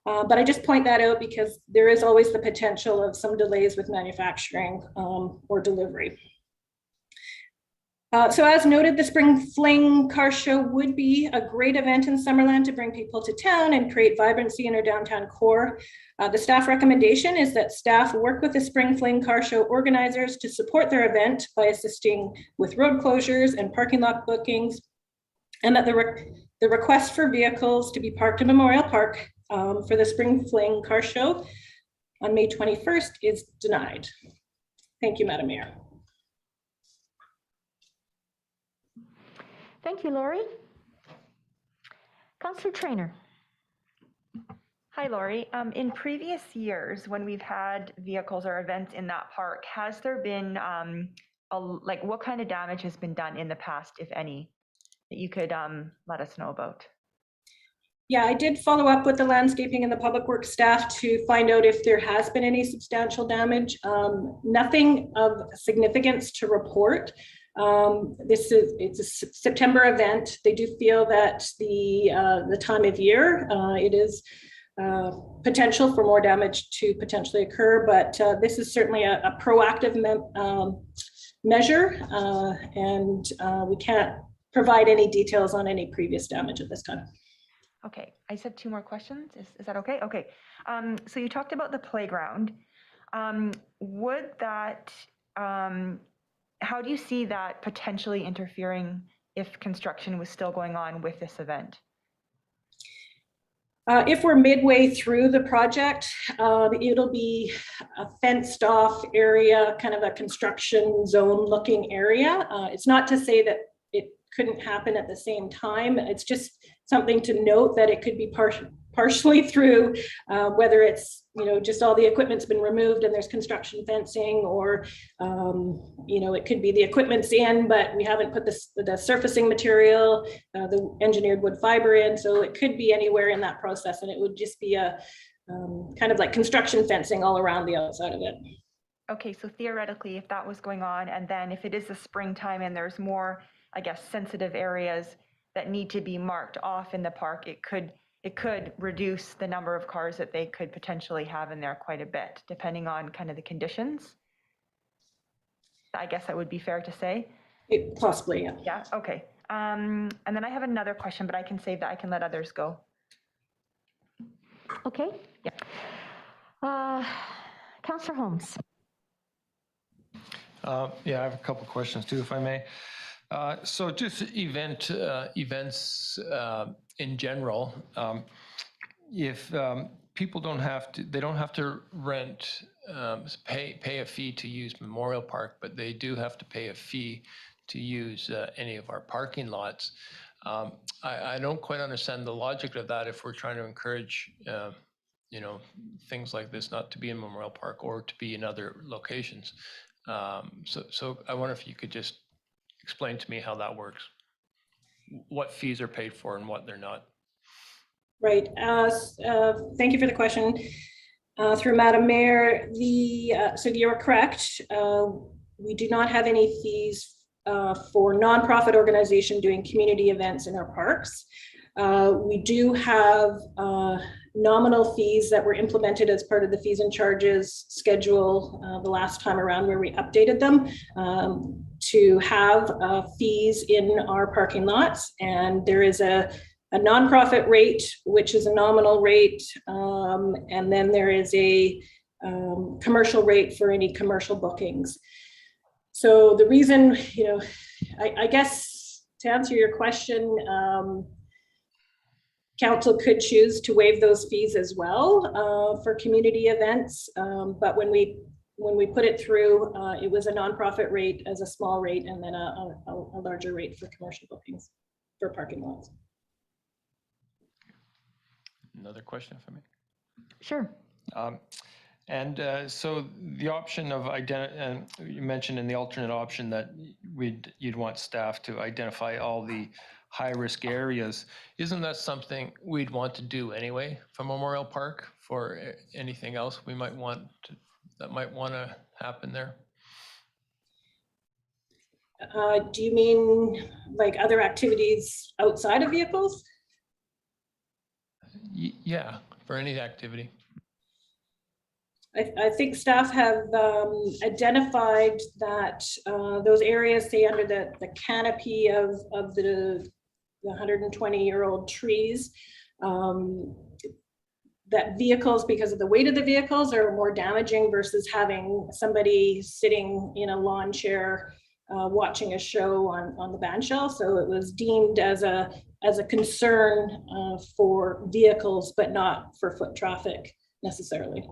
But I just point that out because there is always the potential of some delays with manufacturing or delivery. So as noted, the Spring Fling Car Show would be a great event in Summerland to bring people to town and create vibrancy in our downtown core. The staff recommendation is that staff work with the Spring Fling Car Show organizers to support their event by assisting with road closures and parking lot bookings, and that the request for vehicles to be parked in Memorial Park for the Spring Fling Car Show on May 21st is denied. Thank you, Madam Mayor. Thank you, Lori. Councillor Traynor. Hi, Lori. In previous years, when we've had vehicles or events in that park, has there been, like, what kind of damage has been done in the past, if any, that you could let us know about? Yeah, I did follow up with the landscaping and the public works staff to find out if there has been any substantial damage. Nothing of significance to report. It's a September event. They do feel that the time of year, it is potential for more damage to potentially occur, but this is certainly a proactive measure, and we can't provide any details on any previous damage at this time. Okay, I just have 2 more questions. Is that okay? Okay. So you talked about the playground. Would that, how do you see that potentially interfering if construction was still going on with this event? If we're midway through the project, it'll be a fenced off area, kind of a construction zone looking area. It's not to say that it couldn't happen at the same time. It's just something to note that it could be partially through, whether it's, just all the equipment's been removed and there's construction fencing, or, it could be the equipment's in, but we haven't put the surfacing material, the engineered wood fiber in. So it could be anywhere in that process, and it would just be a kind of like construction fencing all around the outside of it. Okay, so theoretically, if that was going on, and then if it is the springtime and there's more, I guess, sensitive areas that need to be marked off in the park, it could reduce the number of cars that they could potentially have in there quite a bit, depending on kind of the conditions. I guess that would be fair to say. Possibly, yeah. Yeah, okay. And then I have another question, but I can save that. I can let others go. Okay. Yeah. Councillor Holmes. Yeah, I have a couple questions too, if I may. So just events in general, if people don't have to rent, pay a fee to use Memorial Park, but they do have to pay a fee to use any of our parking lots. I don't quite understand the logic of that if we're trying to encourage, things like this not to be in Memorial Park or to be in other locations. So I wonder if you could just explain to me how that works. What fees are paid for and what they're not. Right. Thank you for the question. Through Madam Mayor, so you're correct. We do not have any fees for nonprofit organization doing community events in our parks. We do have nominal fees that were implemented as part of the fees and charges schedule the last time around, where we updated them to have fees in our parking lots. And there is a nonprofit rate, which is a nominal rate, and then there is a commercial rate for any commercial bookings. So the reason, I guess to answer your question, council could choose to waive those fees as well for community events, but when we put it through, it was a nonprofit rate as a small rate, and then a larger rate for commercial bookings for parking lots. Another question, if I may. Sure. So the option of you mentioned in the alternate option that you'd want staff to identify all the high-risk areas. Isn't that something we'd want to do anyway for Memorial Park? For anything else we might want to happen there? Do you mean like other activities outside of vehicles? Yeah, for any activity. I think staff have identified that those areas, say under the canopy of the 120-year-old trees, that vehicles, because of the weight of the vehicles, are more damaging versus having somebody sitting in a lawn chair watching a show on the bandshell. So it was deemed as a concern for vehicles, but not for foot traffic necessarily.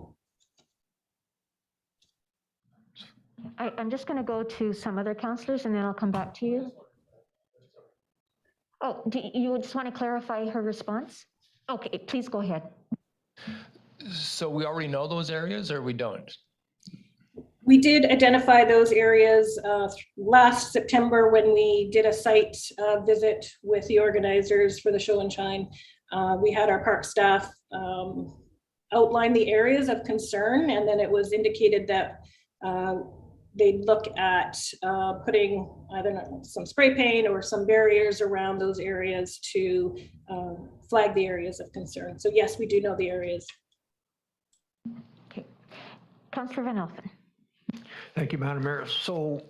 I'm just going to go to some other councillors and then I'll come back to you. Oh, do you just want to clarify her response? Okay, please go ahead. So we already know those areas, or we don't? We did identify those areas last September when we did a site visit with the organizers for the show and shine. We had our park staff outline the areas of concern, and then it was indicated that they'd look at putting either some spray paint or some barriers around those areas to flag the areas of concern. So yes, we do know the areas. Okay, Councillor Van Alphen. Thank you, Madam Mayor. So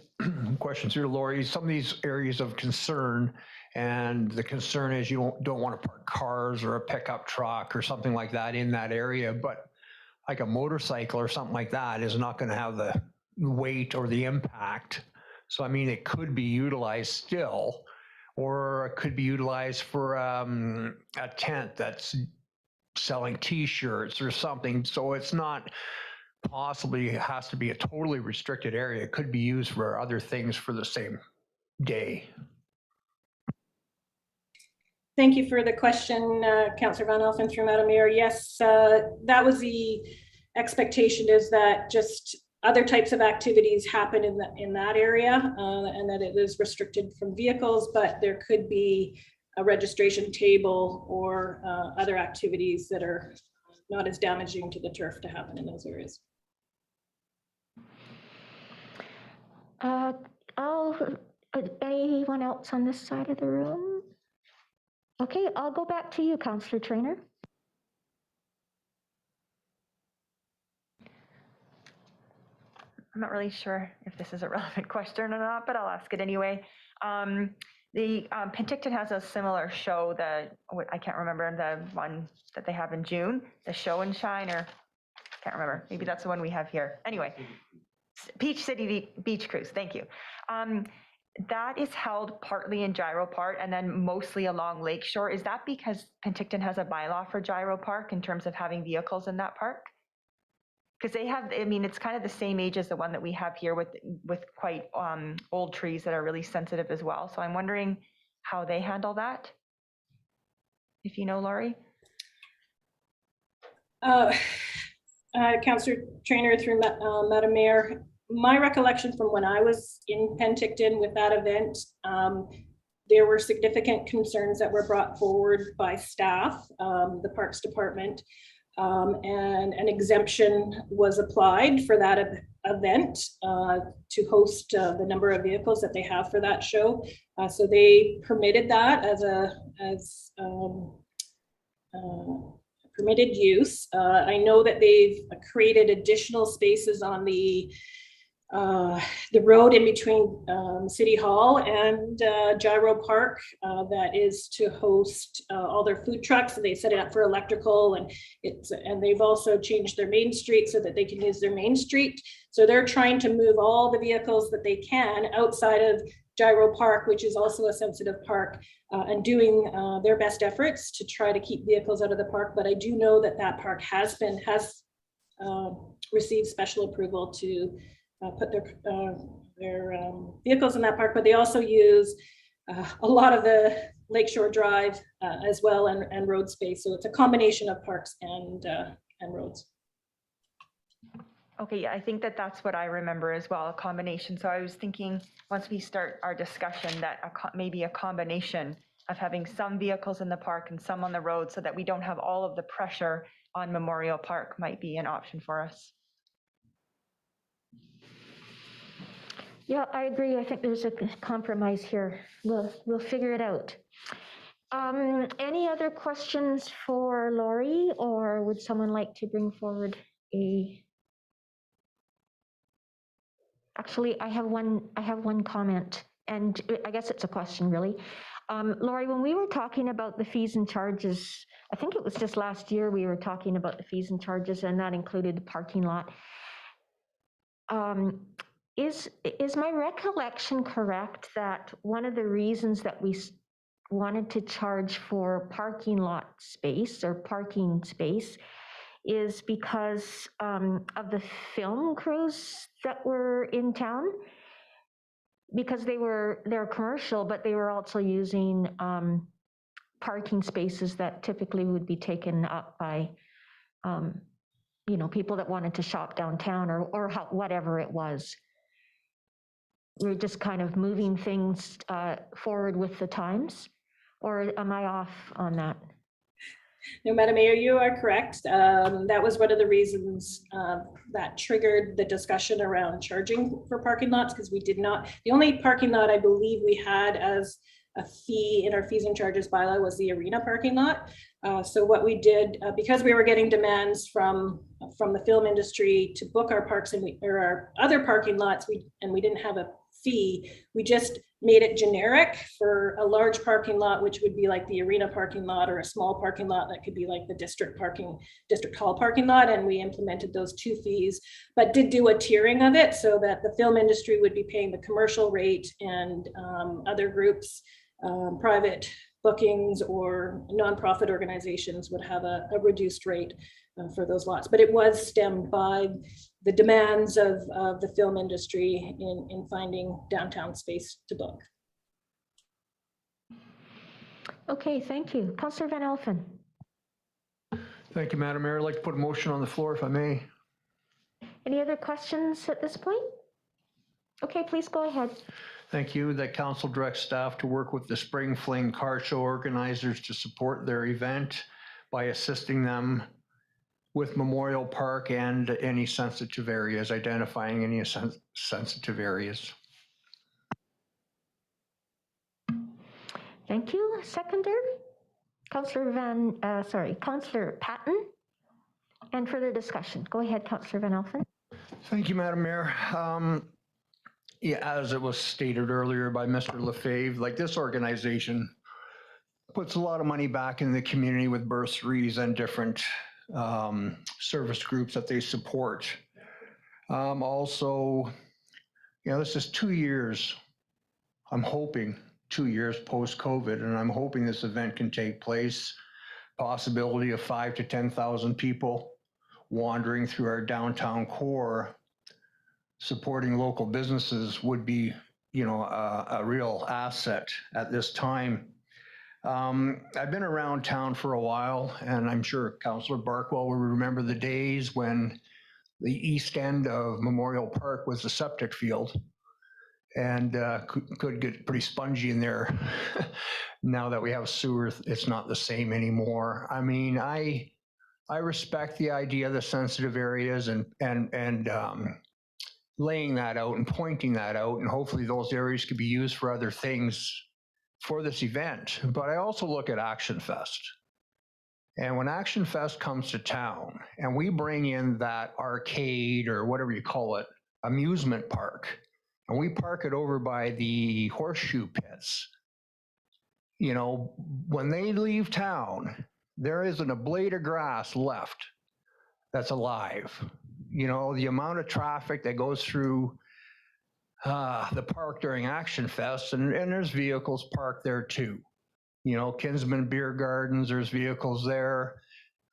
questions here, Lori. Some of these areas of concern, and the concern is you don't want to park cars or a pickup truck or something like that in that area, but like a motorcycle or something like that is not going to have the weight or the impact. So, I mean, it could be utilized still, or it could be utilized for a tent that's selling T-shirts or something. So it's not possibly has to be a totally restricted area. It could be used for other things for the same day. Thank you for the question, Councillor Van Elfen through Madam Mayor. Yes, that was the expectation, is that just other types of activities happen in that area, and that it is restricted from vehicles, but there could be a registration table or other activities that are not as damaging to the turf to happen in those areas. Anyone else on this side of the room? Okay, I'll go back to you, Councillor Trainer. I'm not really sure if this is a relevant question or not, but I'll ask it anyway. Penticton has a similar show that I can't remember, the one that they have in June, the Show and Shine, or can't remember. Maybe that's the one we have here. Anyway, Peach City Beach Cruise. Thank you. That is held partly in Gyro Park and then mostly along Lakeshore. Is that because Penticton has a bylaw for Gyro Park in terms of having vehicles in that park? Because they have, I mean, it's kind of the same age as the one that we have here with quite old trees that are really sensitive as well. So I'm wondering how they handle that. If you know, Laurie. Councillor Trainer through Madam Mayor, my recollection from when I was in Penticton with that event, there were significant concerns that were brought forward by staff, the Parks Department, and an exemption was applied for that event to host the number of vehicles that they have for that show. So they permitted that as permitted use. I know that they've created additional spaces on the road in between City Hall and Gyro Park that is to host all their food trucks. And they set it up for electrical, and they've also changed their main street so that they can use their main street. So they're trying to move all the vehicles that they can outside of Gyro Park, which is also a sensitive park, and doing their best efforts to try to keep vehicles out of the park. But I do know that that park has received special approval to put their vehicles in that park, but they also use a lot of the Lakeshore Drive as well, and road space. So it's a combination of parks and roads. Okay, yeah, I think that's what I remember as well, a combination. So I was thinking once we start our discussion that maybe a combination of having some vehicles in the park and some on the road so that we don't have all of the pressure on Memorial Park might be an option for us. Yeah, I agree. I think there's a compromise here. We'll figure it out. Any other questions for Laurie, or would someone like to bring forward a? Actually, I have one comment, and I guess it's a question, really. Laurie, when we were talking about the fees and charges, I think it was just last year we were talking about the fees and charges, and that included the parking lot. Is my recollection correct that one of the reasons that we wanted to charge for parking lot space or parking space is because of the film crews that were in town? Because they're commercial, but they were also using parking spaces that typically would be taken up by people that wanted to shop downtown or whatever it was. We're just kind of moving things forward with the times, or am I off on that? No, Madam Mayor, you are correct. That was one of the reasons that triggered the discussion around charging for parking lots, because we did not, the only parking lot I believe we had as a fee in our fees and charges bylaw was the arena parking lot. So what we did, because we were getting demands from the film industry to book our parks or our other parking lots, and we didn't have a fee, we just made it generic for a large parking lot, which would be like the arena parking lot, or a small parking lot that could be like the district hall parking lot. And we implemented those 2 fees, but did do a tiering of it so that the film industry would be paying the commercial rate, and other groups, private bookings or nonprofit organizations would have a reduced rate for those lots. But it was stemmed by the demands of the film industry in finding downtown space to book. Okay, thank you. Councillor Van Alphen. Thank you, Madam Mayor. I'd like to put a motion on the floor if I may. Any other questions at this point? Okay, please go ahead. Thank you. That council directs staff to work with the Spring Fling Car Show organizers to support their event by assisting them with Memorial Park and any sensitive areas, identifying any sensitive areas. Thank you. Seconder, Councillor Councillor Patton. And further discussion. Go ahead, Councillor Van Alphen. Thank you, Madam Mayor. Yeah, as it was stated earlier by Mr. Lefebvre, like this organization puts a lot of money back in the community with bursaries and different service groups that they support. Also, you know, this is 2 years, I'm hoping 2 years post-COVID, and I'm hoping this event can take place. Possibility of 5,000 to 10,000 people wandering through our downtown core. Supporting local businesses would be, you know, a real asset at this time. I've been around town for a while, and I'm sure Councillor Barkwell will remember the days when the east end of Memorial Park was the septic field, and could get pretty spongy in there. Now that we have sewer, it's not the same anymore. I mean, I respect the idea of the sensitive areas and laying that out and pointing that out, and hopefully those areas could be used for other things for this event. But I also look at Action Fest. And when Action Fest comes to town and we bring in that arcade or whatever you call it, amusement park, and we park it over by the horseshoe pits, you know, when they leave town, there isn't a blade of grass left that's alive. You know, the amount of traffic that goes through the park during Action Fest, and there's vehicles parked there too. You know, Kinsman Beer Gardens, there's vehicles there.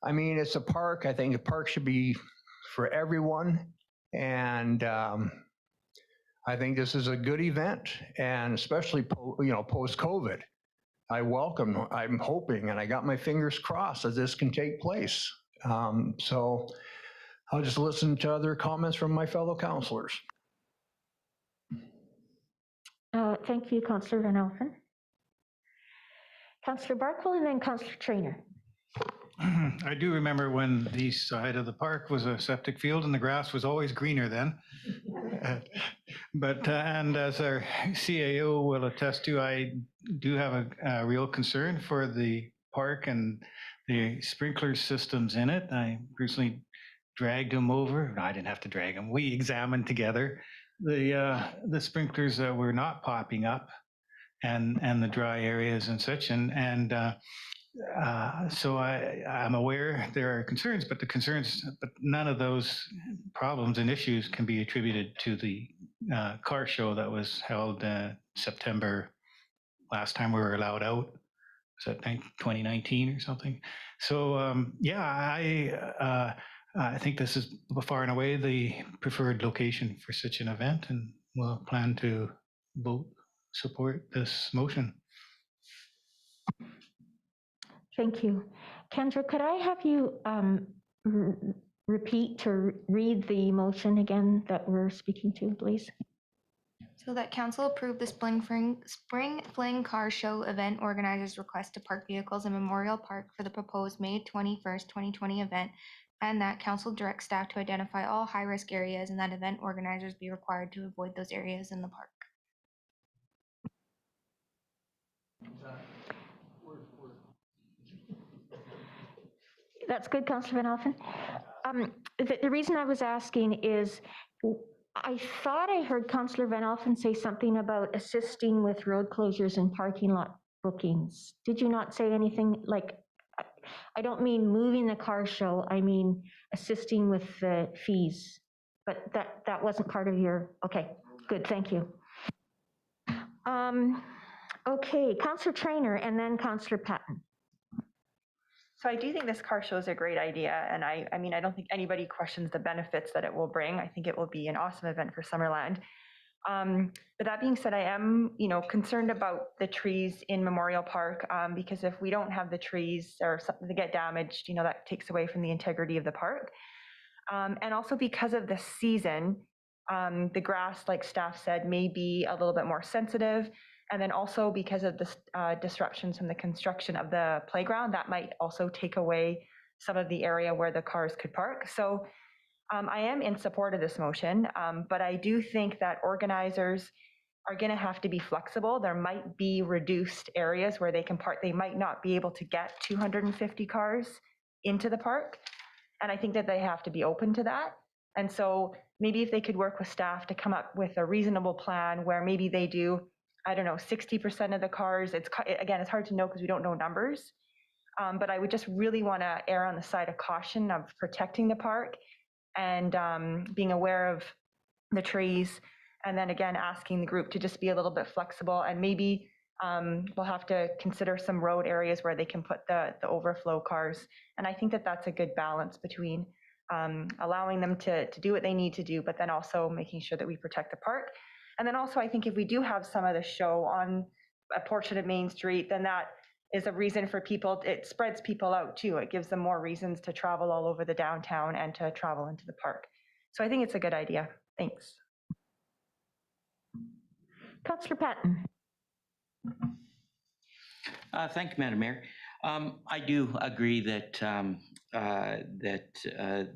I mean, it's a park. I think a park should be for everyone. And I think this is a good event, and especially, you know, post-COVID. I'm hoping, and I got my fingers crossed that this can take place. So I'll just listen to other comments from my fellow councillors. Thank you, Councillor Van Alphen. Councillor Barkwell and then Councillor Traynor. I do remember when the east side of the park was a septic field and the grass was always greener then. And as our CAO will attest to, I do have a real concern for the park and the sprinkler systems in it. I personally dragged them over. No, I didn't have to drag them. We examined together the sprinklers that were not popping up and the dry areas and such. So I'm aware there are concerns, but none of those problems and issues can be attributed to the car show that was held September last time we were allowed out. Was that 2019 or something? So yeah, I think this is far and away the preferred location for such an event, and we'll plan to vote support this motion. Thank you. Kendra, could I have you read the motion again that we're speaking to, please? So that council approve the Spring Fling Car Show event organizers' request to park vehicles in Memorial Park for the proposed May 21st, 2020 event, and that council direct staff to identify all high-risk areas and that event organizers be required to avoid those areas in the park. That's good, Councillor Van Alphen. The reason I was asking is I thought I heard Councillor Van Alphen say something about assisting with road closures and parking lot bookings. Did you not say anything like, I don't mean moving the car show, I mean assisting with the fees, but that wasn't part of your, okay, good, thank you. Okay, Councillor Trainer and then Councillor Patton. So I do think this car show is a great idea. And I mean, I don't think anybody questions the benefits that it will bring. I think it will be an awesome event for Summerland. But that being said, I am, concerned about the trees in Memorial Park, because if we don't have the trees or something that get damaged, that takes away from the integrity of the park. And also because of the season, the grass, like staff said, may be a little bit more sensitive. And then also because of the disruptions from the construction of the playground, that might also take away some of the area where the cars could park. So I am in support of this motion, but I do think that organizers are going to have to be flexible. There might be reduced areas where they can park. They might not be able to get 250 cars into the park. And I think that they have to be open to that. And so maybe if they could work with staff to come up with a reasonable plan where maybe they do, I don't know, 60% of the cars. Again, it's hard to know because we don't know numbers. But I would just really want to err on the side of caution of protecting the park and being aware of the trees. And then again, asking the group to just be a little bit flexible, and maybe we'll have to consider some road areas where they can put the overflow cars. And I think that that's a good balance between allowing them to do what they need to do, but then also making sure that we protect the park. And then also, I think if we do have some of the show on a portion of Main Street, then that is a reason for people, it spreads people out too. It gives them more reasons to travel all over the downtown and to travel into the park. So I think it's a good idea. Thanks. Councillor Patton. Thank you, Madam Mayor. I do agree that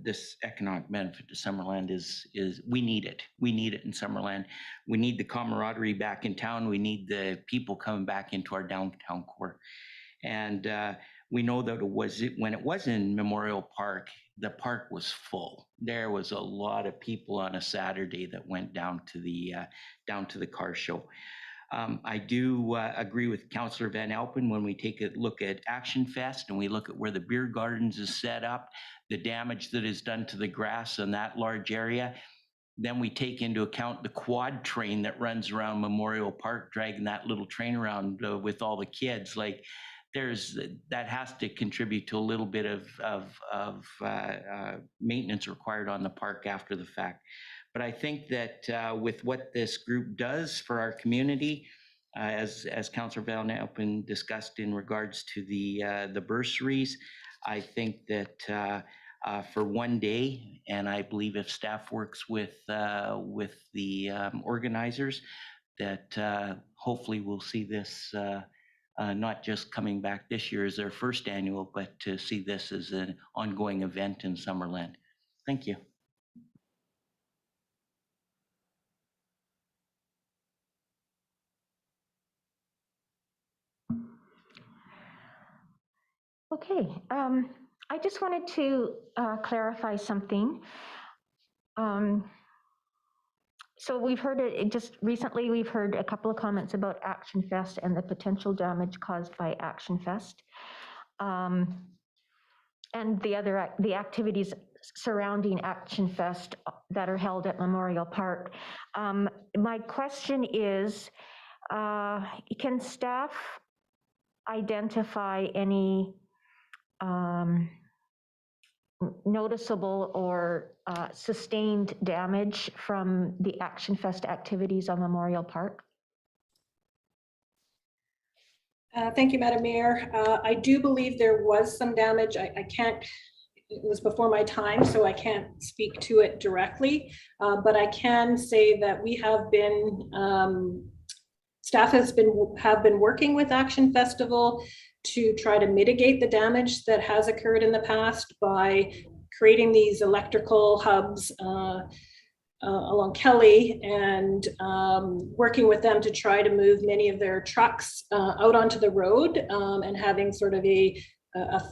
this economic benefit to Summerland is we need it. We need it in Summerland. We need the camaraderie back in town. We need the people coming back into our downtown core. And we know that when it was in Memorial Park, the park was full. There was a lot of people on a Saturday that went down to the car show. I do agree with Councillor Van Alpen when we take a look at Action Fest and we look at where the beer gardens is set up, the damage that is done to the grass in that large area. Then we take into account the quad train that runs around Memorial Park, dragging that little train around with all the kids. Like, that has to contribute to a little bit of maintenance required on the park after the fact. But I think that with what this group does for our community, as Councillor Van Alpen discussed in regards to the bursaries, I think that for one day, and I believe if staff works with the organizers, that hopefully we'll see this not just coming back this year as their first annual, but to see this as an ongoing event in Summerland. Thank you. Okay, I just wanted to clarify something. So we've heard just recently, we've heard a couple of comments about Action Fest and the potential damage caused by Action Fest. And the activities surrounding Action Fest that are held at Memorial Park. My question is, can staff identify any noticeable or sustained damage from the Action Fest activities on Memorial Park? Thank you, Madam Mayor. I do believe there was some damage. I can't, it was before my time, so I can't speak to it directly, but I can say that we have been, staff have been working with Action Festival to try to mitigate the damage that has occurred in the past by creating these electrical hubs along Kelly and working with them to try to move many of their trucks out onto the road and having sort of a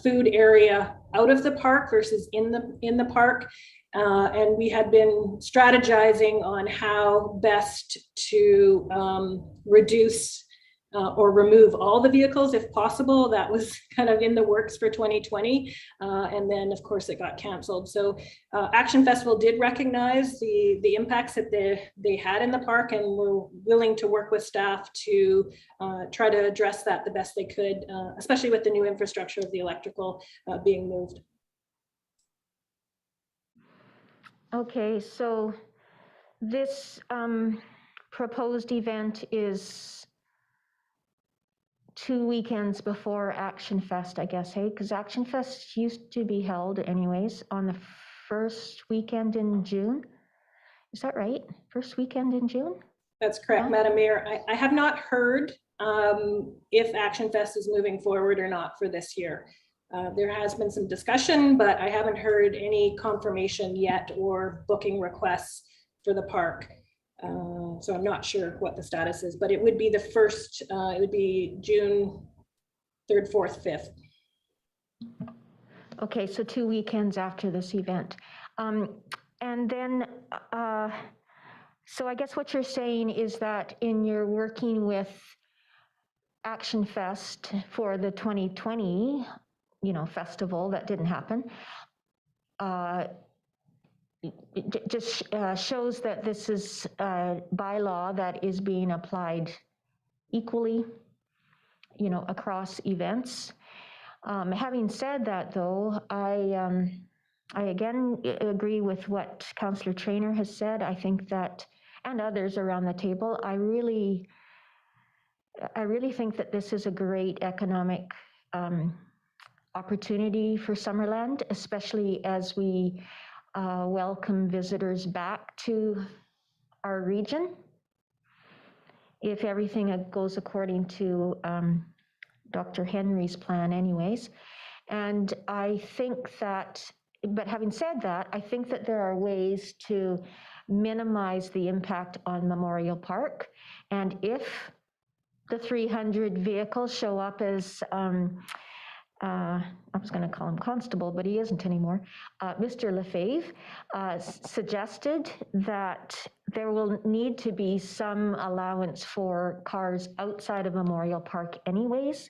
food area out of the park versus in the park. And we had been strategizing on how best to reduce or remove all the vehicles if possible. That was kind of in the works for 2020. And then of course it got canceled. So Action Festival did recognize the impacts that they had in the park and were willing to work with staff to try to address that the best they could, especially with the new infrastructure of the electrical being moved. Okay, so this proposed event is 2 weekends before Action Fest, I guess, hey? Because Action Fest used to be held anyways on the first weekend in June. Is that right? First weekend in June? That's correct, Madam Mayor. I have not heard if Action Fest is moving forward or not for this year. There has been some discussion, but I haven't heard any confirmation yet or booking requests for the park. So I'm not sure what the status is, but it would be the first, it would be June 3rd, 4th, 5th. Okay, so 2 weekends after this event. And then, so I guess what you're saying is that in your working with Action Fest for the 2020, festival that didn't happen, it just shows that this is a bylaw that is being applied equally, across events. Having said that, though, I again agree with what Councillor Traynor has said. I think that, and others around the table, I really think that this is a great economic opportunity for Summerland, especially as we welcome visitors back to our region. If everything goes according to Dr. Henry's plan anyways. And I think that, but having said that, I think that there are ways to minimize the impact on Memorial Park. And if the 300 vehicles show up as, I was going to call him Constable, but he isn't anymore, Mr. Lefebvre suggested that there will need to be some allowance for cars outside of Memorial Park anyways.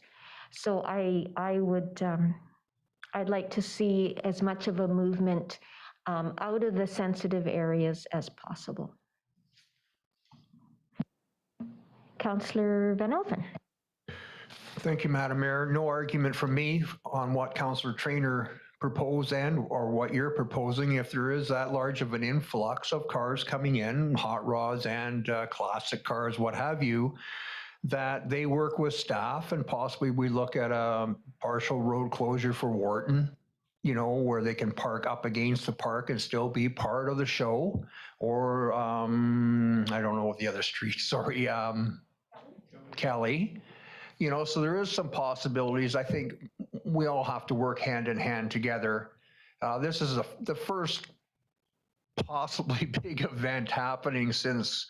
So I'd like to see as much of a movement out of the sensitive areas as possible. Councillor Van Elfen. Thank you, Madam Mayor. No argument from me on what Councillor Traynor proposed or what you're proposing. If there is that large of an influx of cars coming in, hot rods and classic cars, what have you, that they work with staff and possibly we look at a partial road closure for Wharton, where they can park up against the park and still be part of the show. Or I don't know what the other street, sorry, Kelly. So there is some possibilities. I think we all have to work hand in hand together. This is the first possibly big event happening since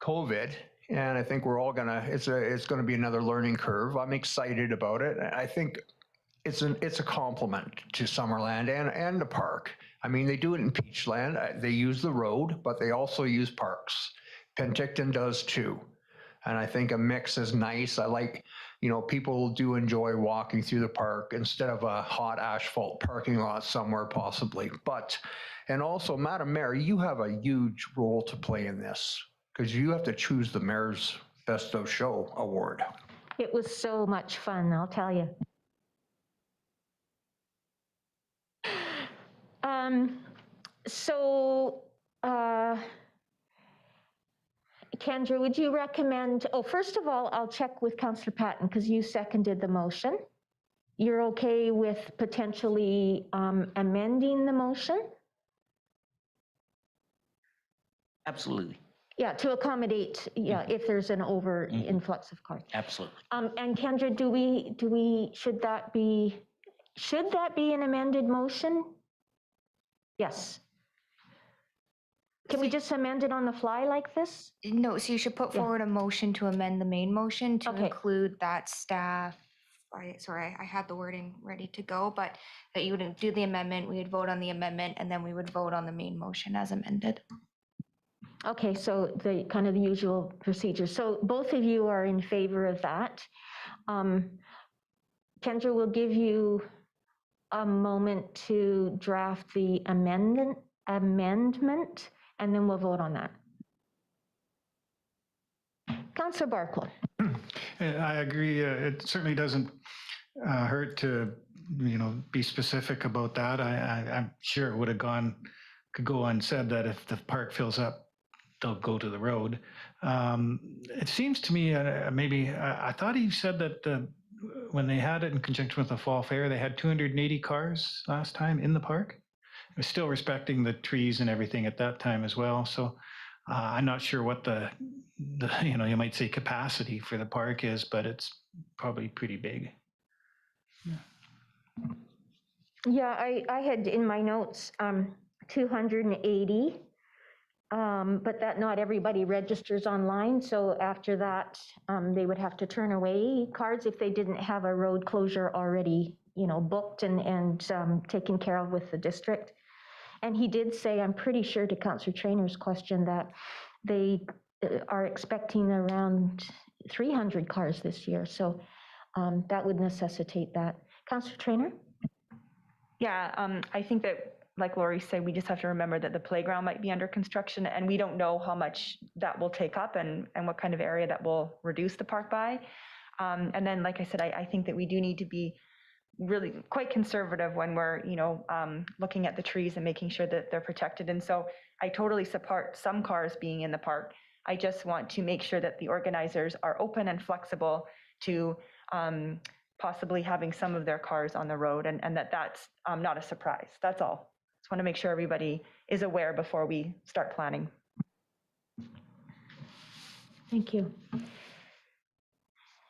COVID. And I think we're all it's gonna be another learning curve. I'm excited about it. I think it's a compliment to Summerland and the park. I mean, they do it in Peachland. They use the road, but they also use parks. Penticton does too. And I think a mix is nice. I like, people do enjoy walking through the park instead of a hot asphalt parking lot somewhere possibly. And also, Madam Mayor, you have a huge role to play in this because you have to choose the Mayor's Best of Show award. It was so much fun, I'll tell you. Kendra, would you recommend, first of all, I'll check with Councillor Patton because you seconded the motion. You're okay with potentially amending the motion? Absolutely. Yeah, to accommodate, if there's an over influx of cars. Absolutely. And Kendra, should that be an amended motion? Yes. Can we just amend it on the fly like this? No, so you should put forward a motion to amend the main motion to Okay. include that staff. Sorry, I had the wording ready to go, but that you would do the amendment, we would vote on the amendment, and then we would vote on the main motion as amended. Okay, so the kind of the usual procedure. So both of you are in favor of that. Kendra will give you a moment to draft the amendment, and then we'll vote on that. Councillor Barkle. I agree. It certainly doesn't hurt to, be specific about that. I'm sure it would have could go unsaid that if the park fills up, they'll go to the road. It seems to me, maybe, I thought he said that when they had it in conjunction with the fall fair, they had 280 cars last time in the park. It was still respecting the trees and everything at that time as well. So I'm not sure what the you might say capacity for the park is, but it's probably pretty big. Yeah, I had in my notes 280, but that not everybody registers online. So after that, they would have to turn away cards if they didn't have a road closure already, booked and taken care of with the district. And he did say, I'm pretty sure to Councillor Trainor's question, that they are expecting around 300 cars this year. So that would necessitate that. Councillor Trainor? Yeah, I think that, like Lori said, we just have to remember that the playground might be under construction, and we don't know how much that will take up and what kind of area that will reduce the park by. And then, like I said, I think that we do need to be really quite conservative when we're, looking at the trees and making sure that they're protected. And so I totally support some cars being in the park. I just want to make sure that the organizers are open and flexible to possibly having some of their cars on the road, and that's not a surprise. That's all. Just want to make sure everybody is aware before we start planning. Thank you.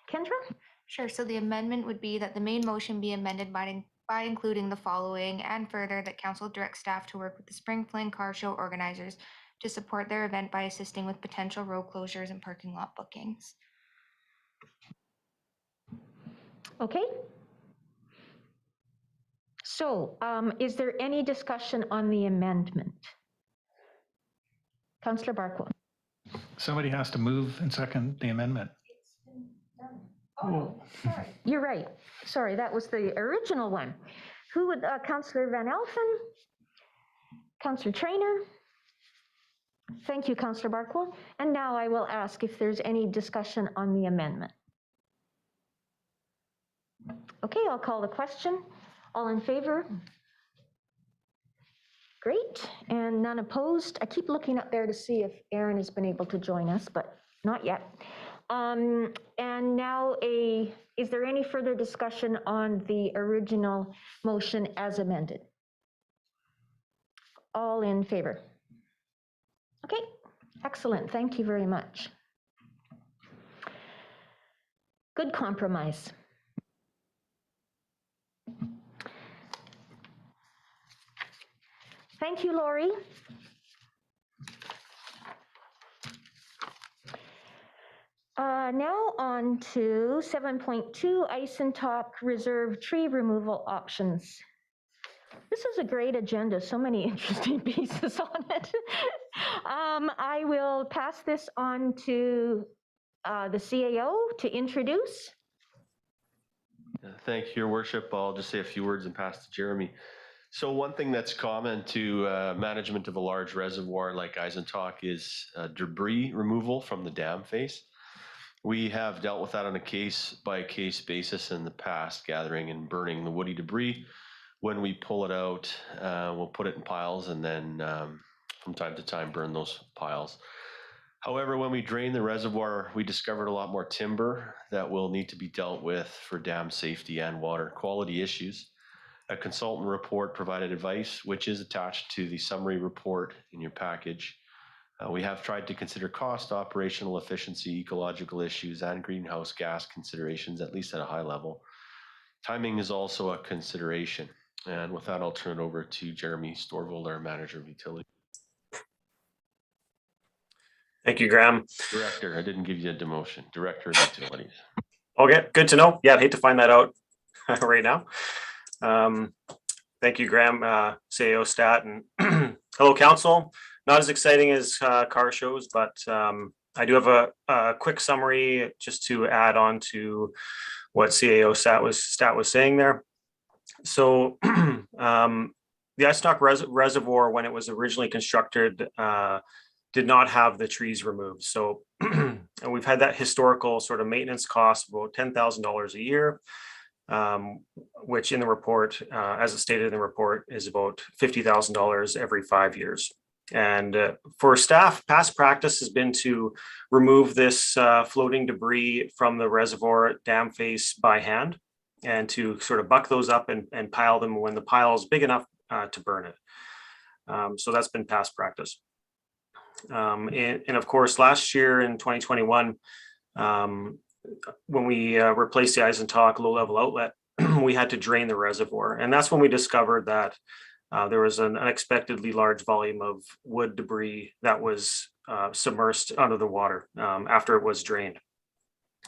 Kendra? Sure. So the amendment would be that the main motion be amended by including the following, and further that council direct staff to work with the Spring Fling Car Show organizers to support their event by assisting with potential road closures and parking lot bookings. Okay. So is there any discussion on the amendment? Councillor Barkle. Somebody has to move and second the amendment. Oh, sorry. You're right. Sorry, that was the original one. Who would, Councillor Van Elfen? Councillor Trainor? Thank you, Councillor Barkle. And now I will ask if there's any discussion on the amendment. Okay, I'll call the question. All in favor? Great, and none opposed. I keep looking up there to see if Aaron has been able to join us, but not yet. And now is there any further discussion on the original motion as amended? All in favor? Okay, excellent, thank you very much. Good compromise. Thank you, Lori. Now on to 7.2, Ice and Talk Reserve Tree Removal Options. This is a great agenda, so many interesting pieces on it. I will pass this on to the CAO to introduce. Thank you, Your Worship. I'll just say a few words and pass to Jeremy. So one thing that's common to management of a large reservoir like Eisentalk is debris removal from the dam face. We have dealt with that on a case-by-case basis in the past, gathering and burning the woody debris. When we pull it out, we'll put it in piles and then from time to time burn those piles. However, when we drain the reservoir, we discovered a lot more timber that will need to be dealt with for dam safety and water quality issues. A consultant report provided advice, which is attached to the summary report in your package. We have tried to consider cost, operational efficiency, ecological issues, and greenhouse gas considerations, at least at a high level. Timing is also a consideration. And with that, I'll turn it over to Jeremy Storvold, our Manager of Utility. Thank you, Graham. Director, I didn't give you a demotion. Director of Utilities. Okay, good to know. Yeah, I'd hate to find that out right now. Thank you, Graham, CAO Stat, and hello, Council. not as exciting as car shows, but I do have a quick summary just to add on to what CAO Stat was saying there. So the Eisenach Reservoir, when it was originally constructed, did not have the trees removed. So and we've had that historical sort of maintenance cost of about $10,000 a year, which in the report, as it stated in the report, is about $50,000 every 5 years. And for staff, past practice has been to remove this floating debris from the reservoir dam face by hand, and to sort of buck those up and pile them when the pile is big enough to burn it. So that's been past practice. And of course, last year in 2021, when we replaced the Eisenach low-level outlet, we had to drain the reservoir. And that's when we discovered that there was an unexpectedly large volume of wood debris that was submersed under the water after it was drained.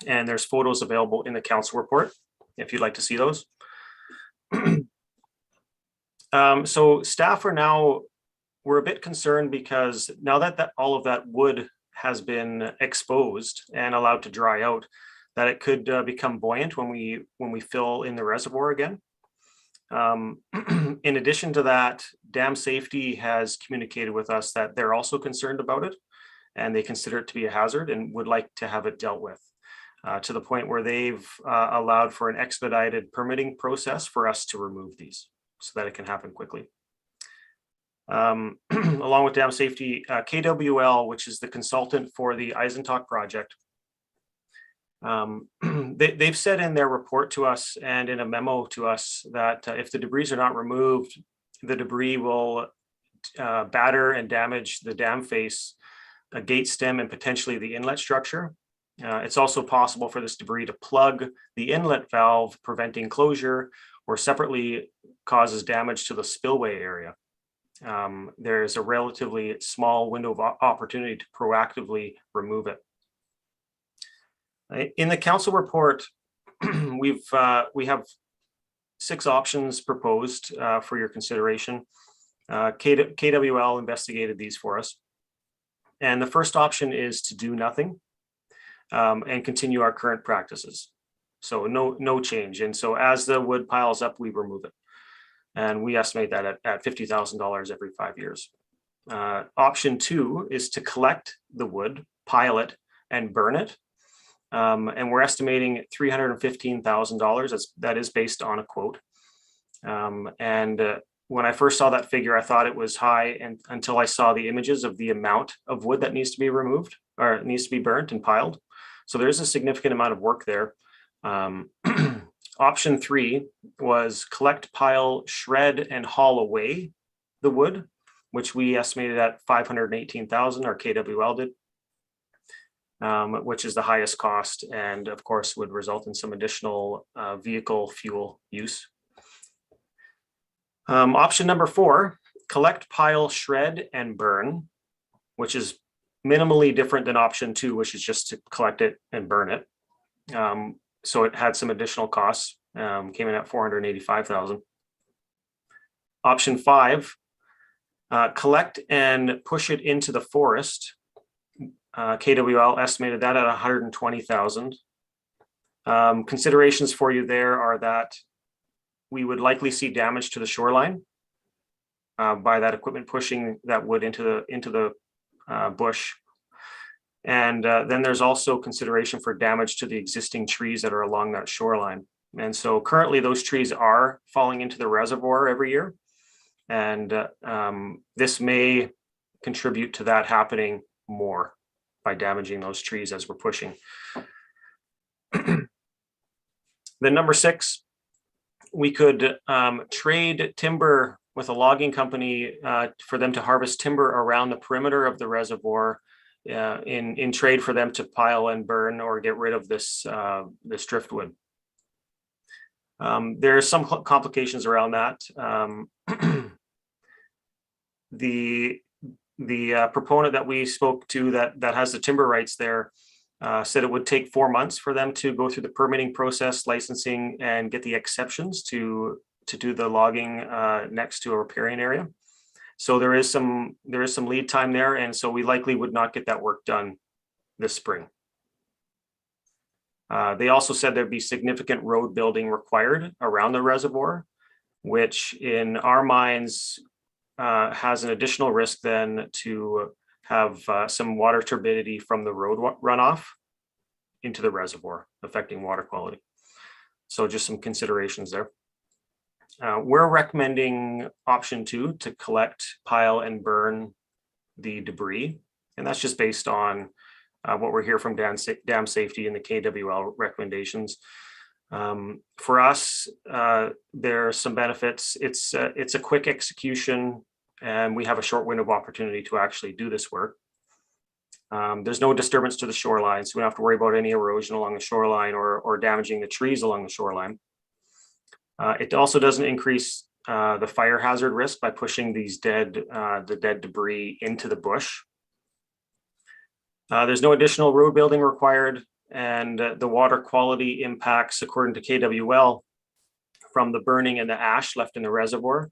And there's photos available in the council report if you'd like to see those. So staff are now, we're a bit concerned because now that all of that wood has been exposed and allowed to dry out, that it could become buoyant when we fill in the reservoir again. In addition to that, dam safety has communicated with us that they're also concerned about it, and they consider it to be a hazard and would like to have it dealt with, to the point where they've allowed for an expedited permitting process for us to remove these so that it can happen quickly. Along with dam safety, KWL, which is the consultant for the Eisenach project, they've said in their report to us and in a memo to us that if the debris are not removed, the debris will batter and damage the dam face, a gate stem, and potentially the inlet structure. It's also possible for this debris to plug the inlet valve, preventing closure, or separately causes damage to the spillway area. There's a relatively small window of opportunity to proactively remove it. In the council report, we have 6 options proposed for your consideration. KWL investigated these for us. And the first option is to do nothing and continue our current practices. So no change. And so as the wood piles up, we remove it. And we estimate that at $50,000 every 5 years. Option 2 is to collect the wood, pile it, and burn it. And we're estimating $315,000. That is based on a quote. When I first saw that figure, I thought it was high, and until I saw the images of the amount of wood that needs to be removed or needs to be burnt and piled. So there's a significant amount of work there. Option 3 was collect, pile, shred, and haul away the wood, which we estimated at $518,000, or KWL did, which is the highest cost, and of course would result in some additional vehicle fuel use. Option number 4, collect, pile, shred, and burn, which is minimally different than option 2, which is just to collect it and burn it. So it had some additional costs, came in at $485,000. Option 5, collect and push it into the forest. KWL estimated that at $120,000. Considerations for you there are that we would likely see damage to the shoreline by that equipment pushing that wood into the bush. And then there's also consideration for damage to the existing trees that are along that shoreline. And so currently those trees are falling into the reservoir every year. And this may contribute to that happening more by damaging those trees as we're pushing. Then number 6, we could trade timber with a logging company for them to harvest timber around the perimeter of the reservoir in trade for them to pile and burn or get rid of this driftwood. There are some complications around that. The proponent that we spoke to that has the timber rights there said it would take 4 months for them to go through the permitting process, licensing, and get the exceptions to do the logging next to a riparian area. So there is some lead time there, and so we likely would not get that work done this spring. They also said there'd be significant road building required around the reservoir, which in our minds has an additional risk then to have some water turbidity from the road runoff into the reservoir, affecting water quality. So just some considerations there. We're recommending option 2 to collect, pile, and burn the debris. And that's just based on what we're hearing from dam safety and the KWL recommendations. For us, there are some benefits. It's a quick execution, and we have a short window of opportunity to actually do this work. There's no disturbance to the shoreline, so we don't have to worry about any erosion along the shoreline or damaging the trees along the shoreline. It also doesn't increase the fire hazard risk by pushing these the dead debris into the bush. There's no additional road building required, and the water quality impacts, according to KWL, from the burning and the ash left in the reservoir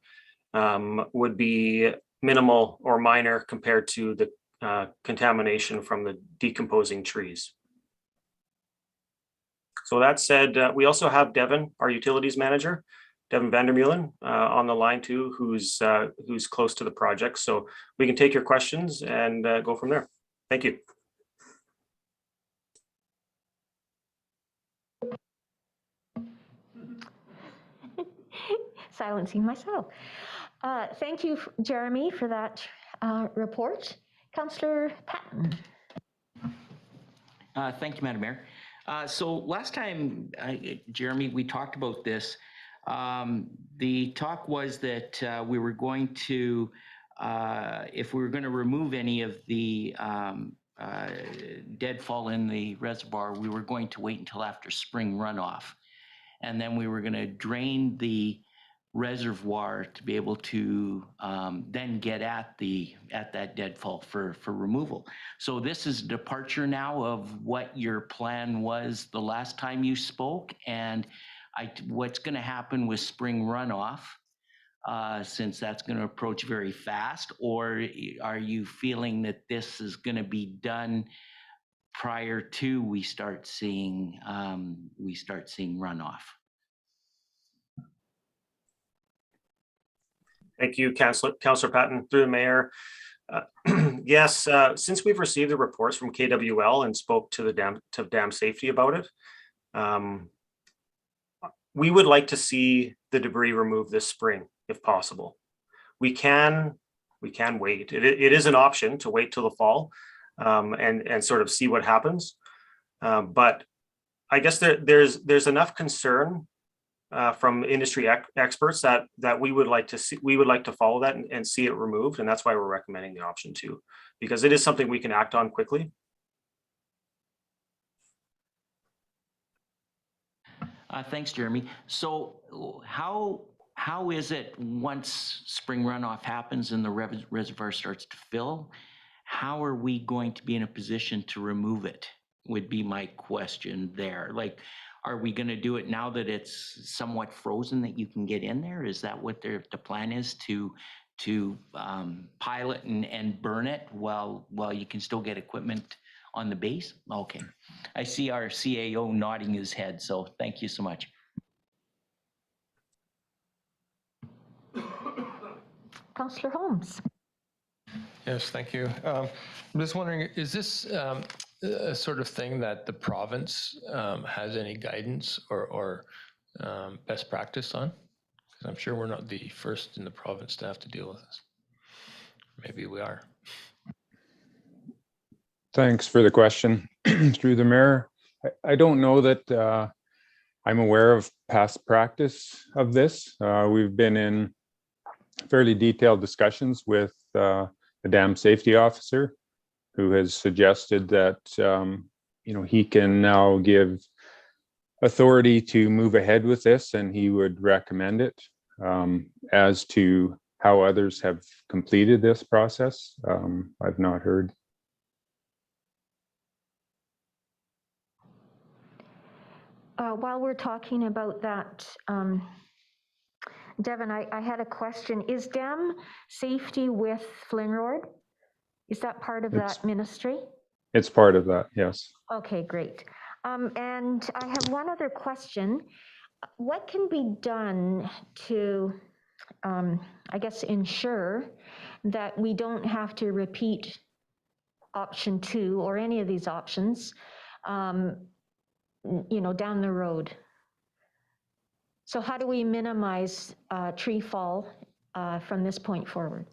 would be minimal or minor compared to the contamination from the decomposing trees. So that said, we also have Devin, our utilities manager, Devin Vandermeulen, on the line too, who's close to the project. So we can take your questions and go from there. Thank you. Silencing myself. Thank you, Jeremy, for that report. Councillor Patton. Thank you, Madam Mayor. So last time, Jeremy, we talked about this. The talk was that we were going to, if we were going to remove any of the deadfall in the reservoir, we were going to wait until after spring runoff. And then we were going to drain the reservoir to be able to then get at that deadfall for removal. So this is a departure now of what your plan was the last time you spoke, and what's going to happen with spring runoff, since that's going to approach very fast, or are you feeling that this is going to be done prior to we start seeing runoff? Thank you, Councillor Patton, through the mayor. Yes, since we've received the reports from KWL and spoke to the dam safety about it, we would like to see the debris removed this spring, if possible. We can wait. It is an option to wait till the fall and sort of see what happens. But I guess there's enough concern from industry experts that we would like to see. We would like to follow that and see it removed, and that's why we're recommending the option 2, because it is something we can act on quickly. Thanks, Jeremy. So how is it once spring runoff happens and the reservoir starts to fill? How are we going to be in a position to remove it? Would be my question there. Like, are we going to do it now that it's somewhat frozen that you can get in there? Is that what the plan is, to pilot and burn it while you can still get equipment on the base? Okay. I see our CAO nodding his head, so thank you so much. Councillor Holmes. Yes, thank you. I'm just wondering, is this a sort of thing that the province has any guidance or best practice on? Because I'm sure we're not the first in the province to have to deal with this. Maybe we are. Thanks for the question. Through the mayor, I don't know that I'm aware of past practice of this. We've been in fairly detailed discussions with the dam safety officer, who has suggested that he can now give authority to move ahead with this, and he would recommend it. As to how others have completed this process, I've not heard. While we're talking about that Devin, I had a question. Is dam safety with Flinrod? Is that part of It's that ministry? it's part of that, yes. Okay, great. And I have one other question. What can be done to, I guess, ensure that we don't have to repeat option 2 or any of these options, down the road? So how do we minimize tree fall from this point forward?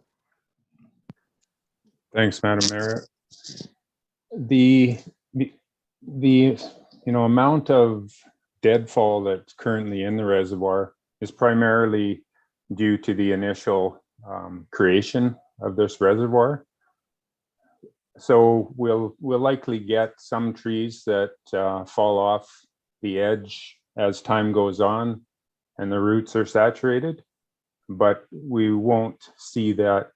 Thanks, Madam Mayor. The amount of deadfall that's currently in the reservoir is primarily due to the initial creation of this reservoir. So we'll likely get some trees that fall off the edge as time goes on and the roots are saturated, but we won't see that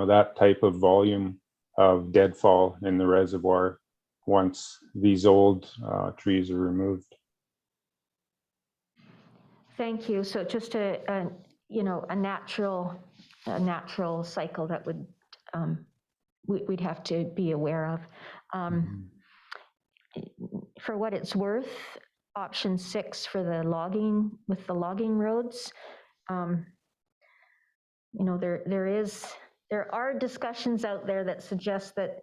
that type of volume of deadfall in the reservoir once these old trees are removed. Thank you. So just a natural cycle that would we'd have to be aware of. For what it's worth, option 6 for the logging with the logging roads, there are discussions out there that suggest that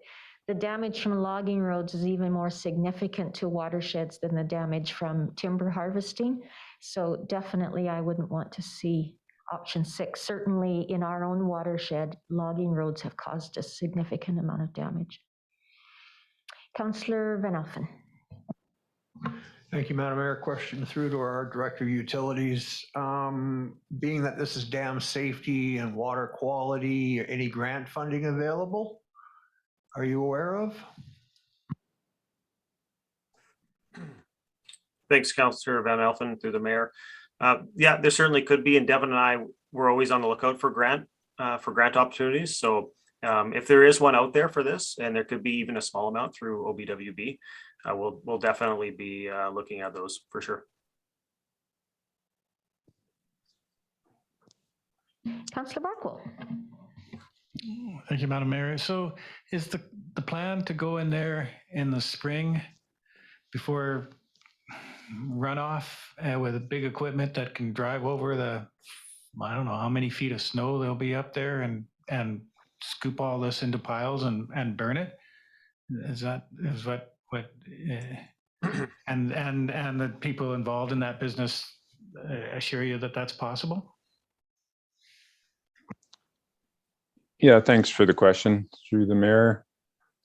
the damage from logging roads is even more significant to watersheds than the damage from timber harvesting. So definitely I wouldn't want to see option 6. Certainly in our own watershed, logging roads have caused a significant amount of damage. Councillor Van Alphen. Thank you, Madam Mayor. Question through to our Director of Utilities. Being that this is dam safety and water quality, any grant funding available? Are you aware of? Thanks, Councillor Van Alphen, through the mayor. Yeah, there certainly could be, and Devin and I were always on the lookout for grant opportunities. So if there is one out there for this, and there could be even a small amount through OBWB, we'll definitely be looking at those for sure. Councillor Barkwell. Thank you, Madam Mayor. So is the plan to go in there in the spring before runoff with big equipment that can drive over the, I don't know how many feet of snow there'll be up there and scoop all this into piles and burn it? Is what and the people involved in that business assure you that that's possible? Yeah, thanks for the question through the mayor.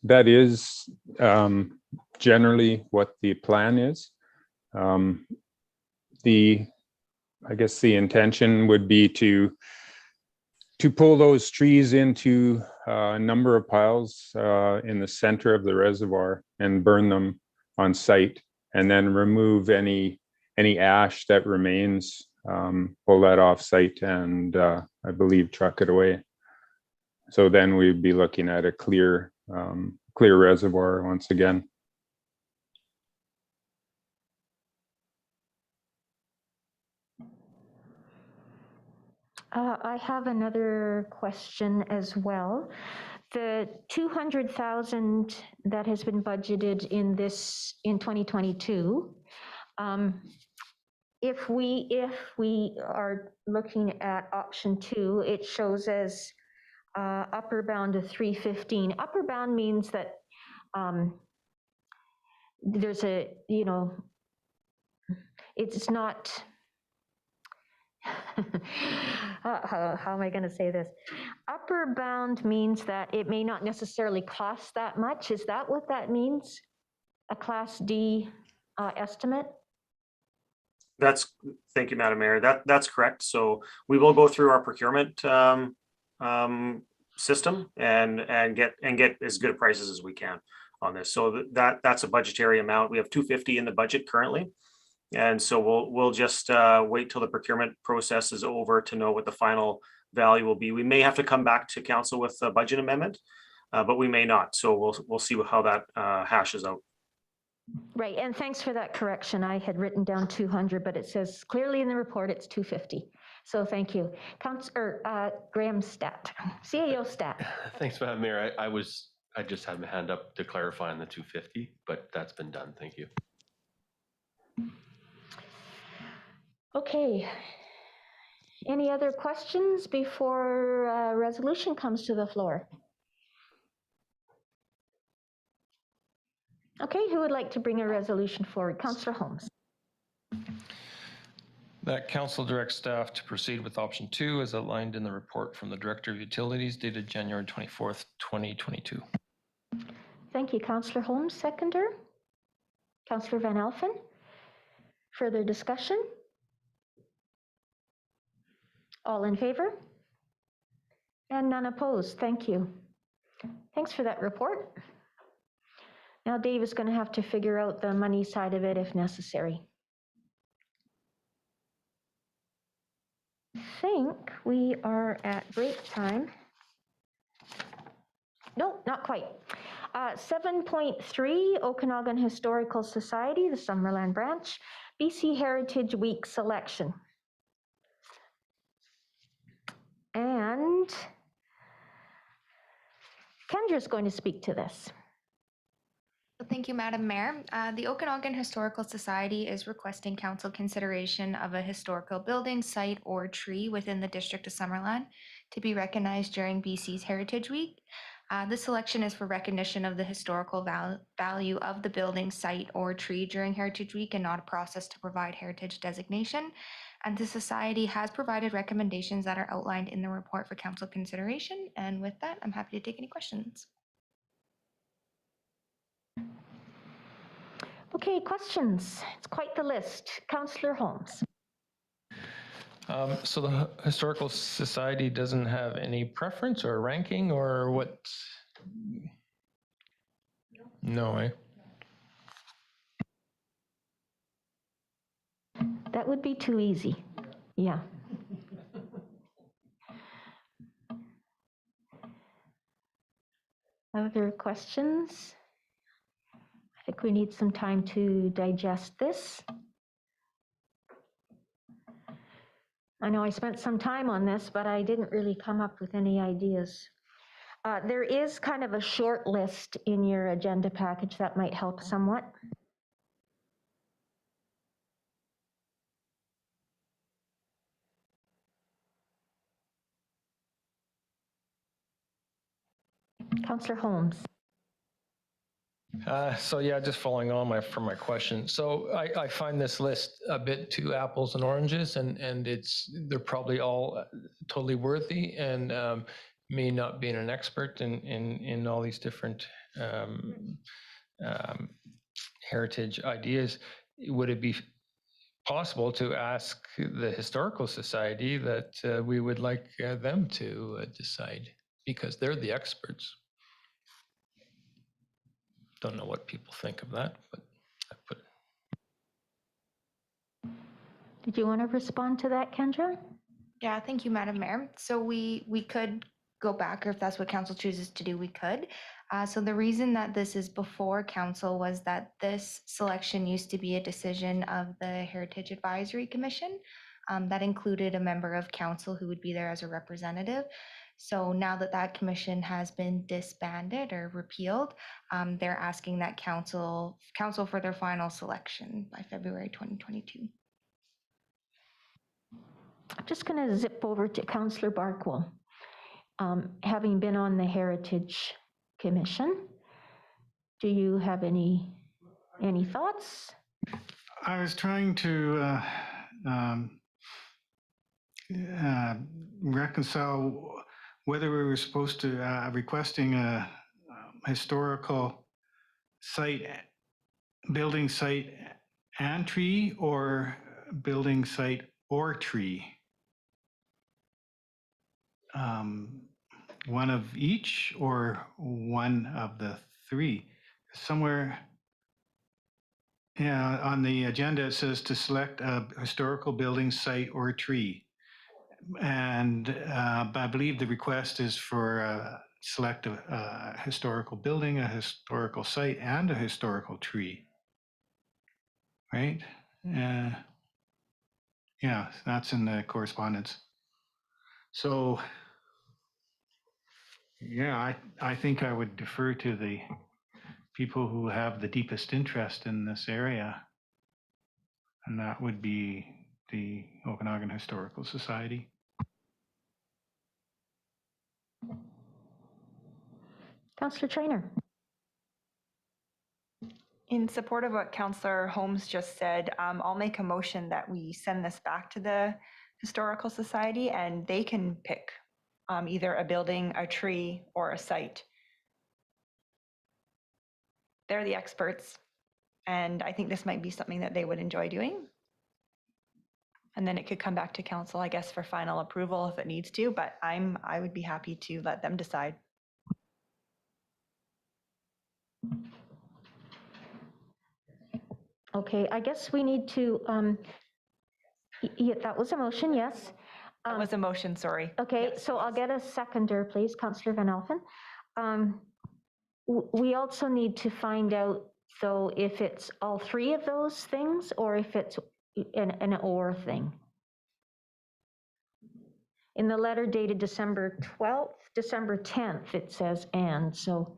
That is generally what the plan is. I guess the intention would be to pull those trees into a number of piles in the center of the reservoir and burn them on site, and then remove any ash that remains, pull that off site, and I believe truck it away. So then we'd be looking at a clear reservoir once again. I have another question as well. The 200,000 that has been budgeted in 2022, if we are looking at option 2, it shows as upper bound of 315. Upper bound means that there's a, it's not, how am I going to say this? Upper bound means that it may not necessarily cost that much. Is that what that means? A Class D estimate? Thank you, Madam Mayor. That's correct. So we will go through our procurement system and get as good prices as we can on this. So that's a budgetary amount. We have 250 in the budget currently. And so we'll just wait till the procurement process is over to know what the final value will be. We may have to come back to council with a budget amendment, but we may not. So we'll see how that hashes out. Right, and thanks for that correction. I had written down 200, but it says clearly in the report it's 250. So thank you. Graham Stat, CAO Stat. Thanks, Madam Mayor. I just had my hand up to clarify on the 250, but that's been done. Thank you. Okay. Any other questions before resolution comes to the floor? Okay, who would like to bring a resolution forward? Councillor Holmes. That council directs staff to proceed with option 2 as outlined in the report from the Director of Utilities dated January 24th, 2022. Thank you, Councillor Holmes. Seconder? Councillor Van Alphen? Further discussion? All in favor? And none opposed. Thank you. Thanks for that report. Now Dave is going to have to figure out the money side of it if necessary. I think we are at break time. No, not quite. 7.3, Okanagan Historical Society, the Summerland branch, BC Heritage Week selection. And Kendra's going to speak to this. Thank you, Madam Mayor. The Okanagan Historical Society is requesting council consideration of a historical building, site, or tree within the District of Summerland to be recognized during BC's Heritage Week. This selection is for recognition of the historical value of the building, site, or tree during Heritage Week and not a process to provide heritage designation. And the Society has provided recommendations that are outlined in the report for council consideration. And with that, I'm happy to take any questions. Okay, questions? It's quite the list. Councillor Holmes. So the Historical Society doesn't have any preference or ranking or what? No, eh? That would be too easy. Yeah. Other questions? I think we need some time to digest this. I know I spent some time on this, but I didn't really come up with any ideas. There is kind of a short list in your agenda package that might help somewhat. Councillor Holmes. So yeah, just following on from my question. So I find this list a bit too apples and oranges, and they're probably all totally worthy, and me not being an expert in all these different heritage ideas, would it be possible to ask the Historical Society that we would like them to decide, because they're the experts? Don't know what people think of that, but I put. Did you want to respond to that, Kendra? Yeah, thank you, Madam Mayor. So we could go back, or if that's what council chooses to do, we could. So the reason that this is before council was that this selection used to be a decision of the Heritage Advisory Commission that included a member of council who would be there as a representative. So now that that commission has been disbanded or repealed, they're asking that council for their final selection by February 2022. I'm just going to zip over to Councillor Barkwell. Having been on the Heritage Commission, do you have any thoughts? I was trying to reconcile whether we were supposed to requesting a historical site, building site and tree, or building site or tree. One of each or one of the three. Somewhere on the agenda it says to select a historical building site or tree. And I believe the request is for select a historical building, a historical site, and a historical tree. right? Yeah, that's in the correspondence. So, yeah, I think I would defer to the people who have the deepest interest in this area. And that would be the Okanagan Historical Society. Councillor Trainer. In support of what Councillor Holmes just said, I'll make a motion that we send this back to the Historical Society and they can pick either a building, a tree, or a site. They're the experts, and I think this might be something that they would enjoy doing. And then it could come back to council, I guess, for final approval if it needs to, but I would be happy to let them decide. Okay, I guess we need to, yeah, that was a motion, yes. That was a motion, sorry. Okay, so I'll get a seconder, please, Councillor Van Alphen. We also need to find out, though, if it's all three of those things or if it's an or thing. In the letter dated December 12th, December 10th, it says and, so,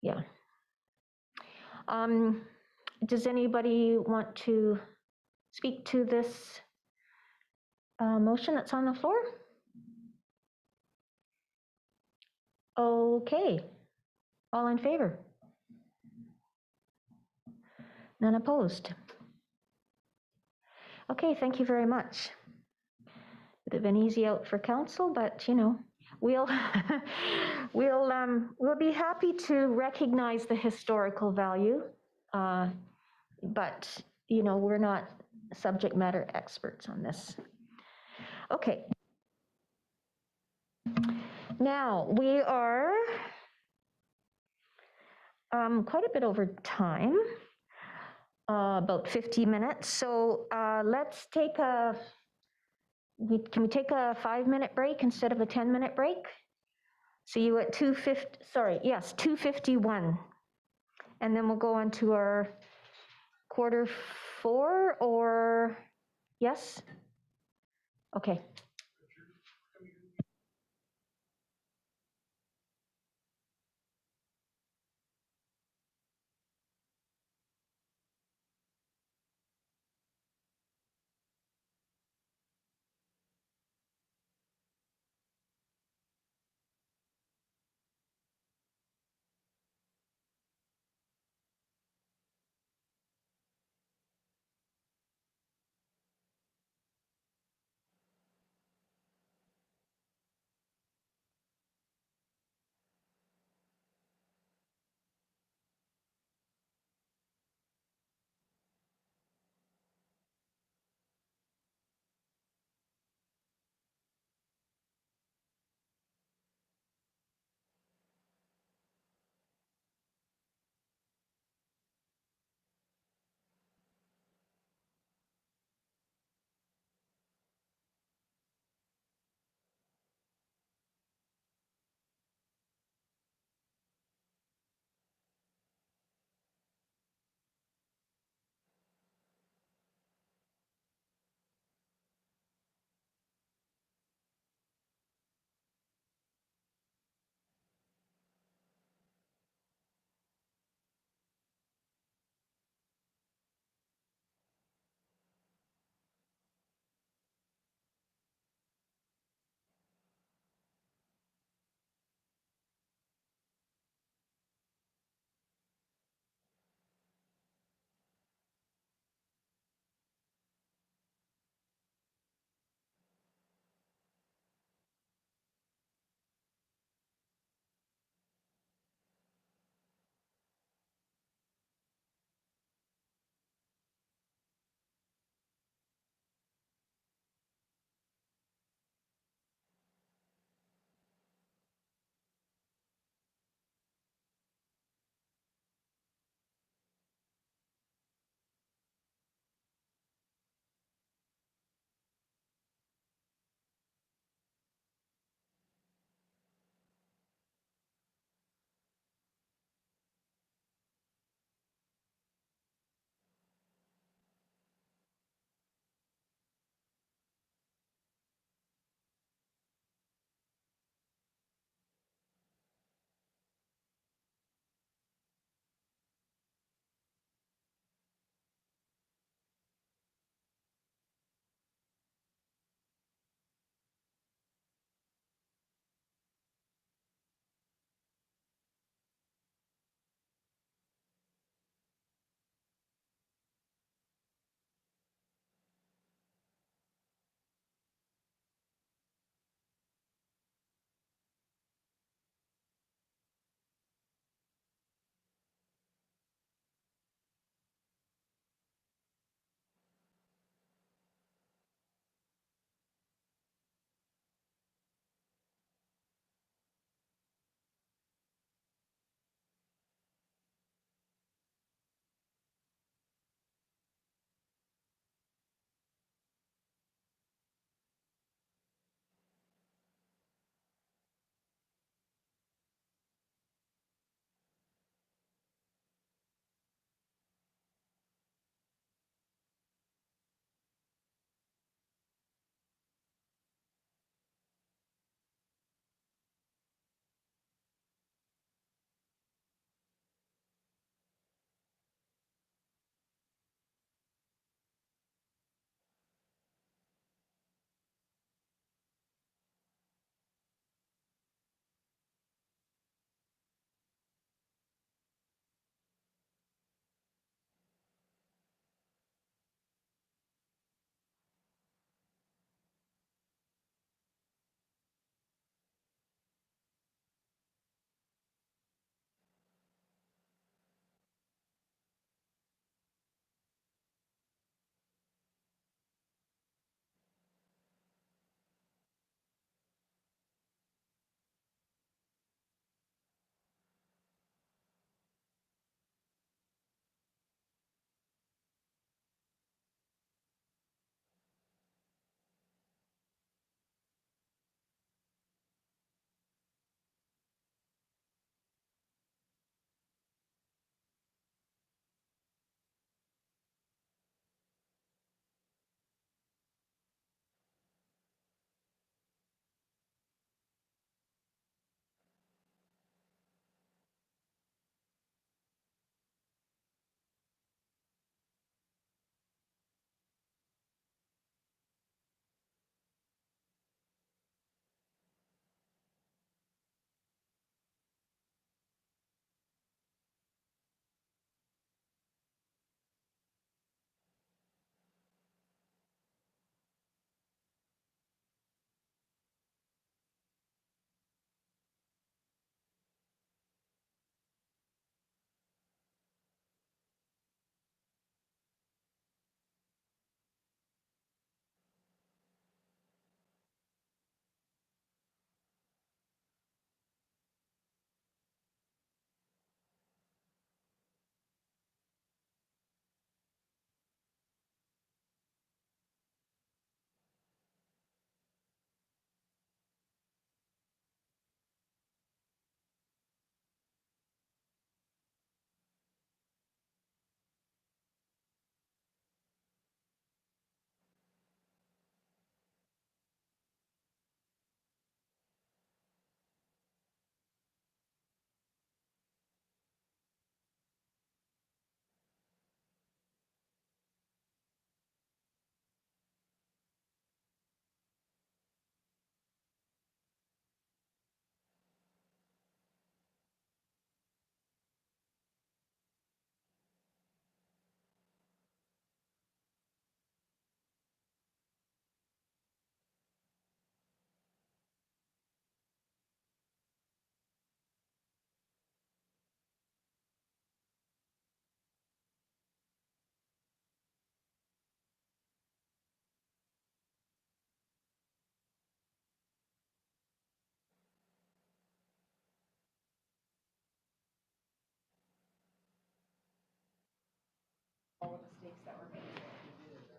yeah. Does anybody want to speak to this motion that's on the floor? Okay, all in favor? None opposed? Okay, thank you very much. Bit of an easy out for council, but you know, we'll we'll be happy to recognize the historical value, but you know, we're not subject matter experts on this. Okay. Now we are quite a bit over time, about 50 minutes. So let's take can we take a 5-minute break instead of a 10-minute break? See you at 2:51. And then we'll go on to our quarter 4 or, yes? Okay.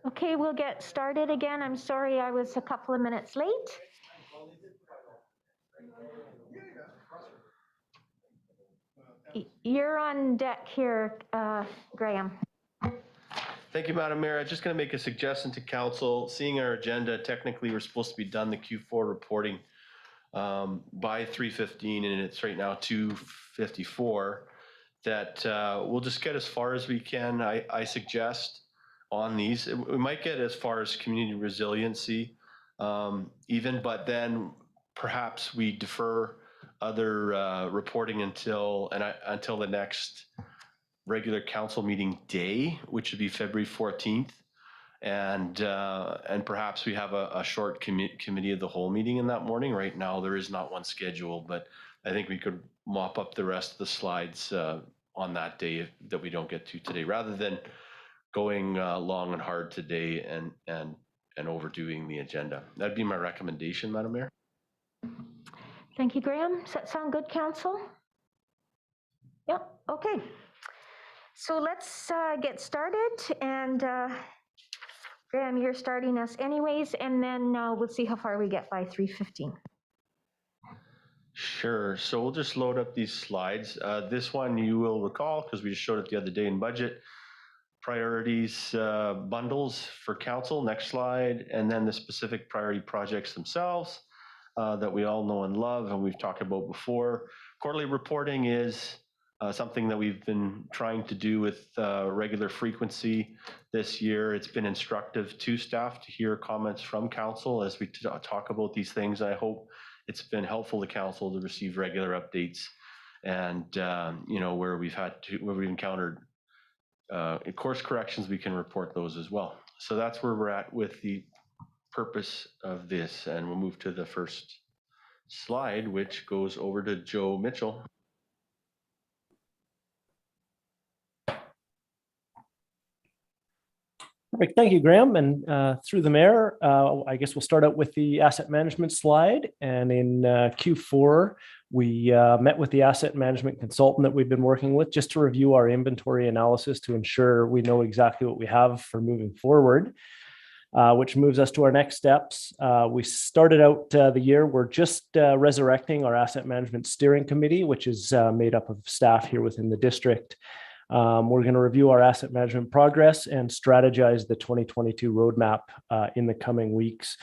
Okay, we'll get started again. I'm sorry I was a couple of minutes late. You're on deck here, Graham. Thank you, Madam Mayor. I'm just going to make a suggestion to council. Seeing our agenda, technically, we're supposed to be done the Q4 reporting by 3:15, and it's right now 2:54. That we'll just get as far as we can. I suggest on these. We might get as far as community resiliency, even, but then perhaps we defer other reporting until the next regular council meeting day, which would be February 14th. And perhaps we have a short committee of the whole meeting in that morning. Right now, there is not one scheduled, but I think we could mop up the rest of the slides on that day that we don't get to today, rather than going long and hard today and overdoing the agenda. That'd be my recommendation, Madam Mayor. Thank you, Graham. Does that sound good, council? Yep, okay. So let's get started, and Graham, you're starting us anyways, and then we'll see how far we get by 3:15. Sure. So we'll just load up these slides. This one you will recall because we just showed it the other day in budget. Priorities bundles for council, next slide, and then the specific priority projects themselves that we all know and love and we've talked about before. Quarterly reporting is something that we've been trying to do with regular frequency this year. It's been instructive to staff to hear comments from council as we talk about these things. I hope it's been helpful to council to receive regular updates, and where we've encountered course corrections, we can report those as well. So that's where we're at with the purpose of this, and we'll move to the first slide, which goes over to Joe Mitchell. Perfect. Thank you, Graham. And through the mayor, I guess we'll start out with the asset management slide. And in Q4, we met with the asset management consultant that we've been working with just to review our inventory analysis to ensure we know exactly what we have for moving forward, which moves us to our next steps. We started out the year, we're just resurrecting our asset management steering committee, which is made up of staff here within the district. We're going to review our asset management progress and strategize the 2022 roadmap in the coming weeks.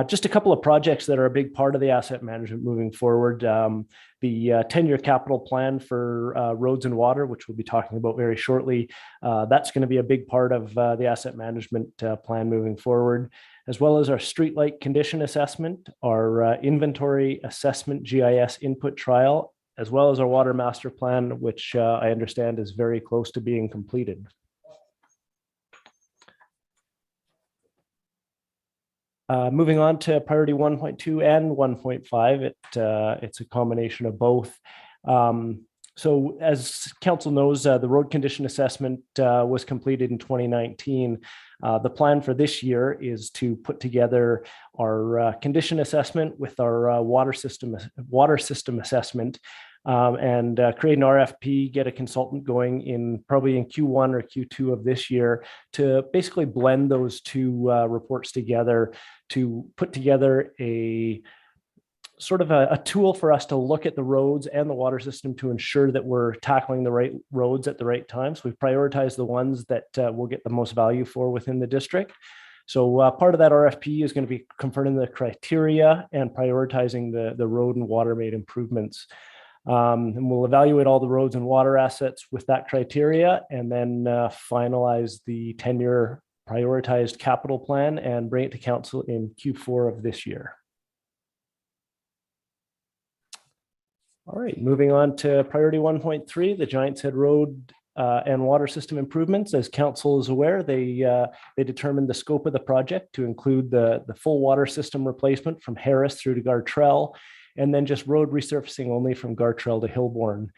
Just a couple of projects that are a big part of the asset management moving forward. The 10-year capital plan for roads and water, which we'll be talking about very shortly. That's going to be a big part of the asset management plan moving forward, as well as our streetlight condition assessment, our inventory assessment GIS input trial, as well as our water master plan, which I understand is very close to being completed. Moving on to priority 1.2 and 1.5, it's a combination of both. So as council knows, the road condition assessment was completed in 2019. The plan for this year is to put together our condition assessment with our water system assessment, and create an RFP, get a consultant going probably in Q1 or Q2 of this year to basically blend those two reports together to put together a sort of a tool for us to look at the roads and the water system to ensure that we're tackling the right roads at the right time. So we've prioritized the ones that we'll get the most value for within the district. So part of that RFP is going to be confirming the criteria and prioritizing the road and water made improvements. And we'll evaluate all the roads and water assets with that criteria, and then finalize the 10-year prioritized capital plan and bring it to council in Q4 of this year. All right, moving on to priority 1.3, the Giants Head Road and water system improvements. As council is aware, they determined the scope of the project to include the full water system replacement from Harris through to Gartrell, and then just road resurfacing only from Gartrell to Hillborn.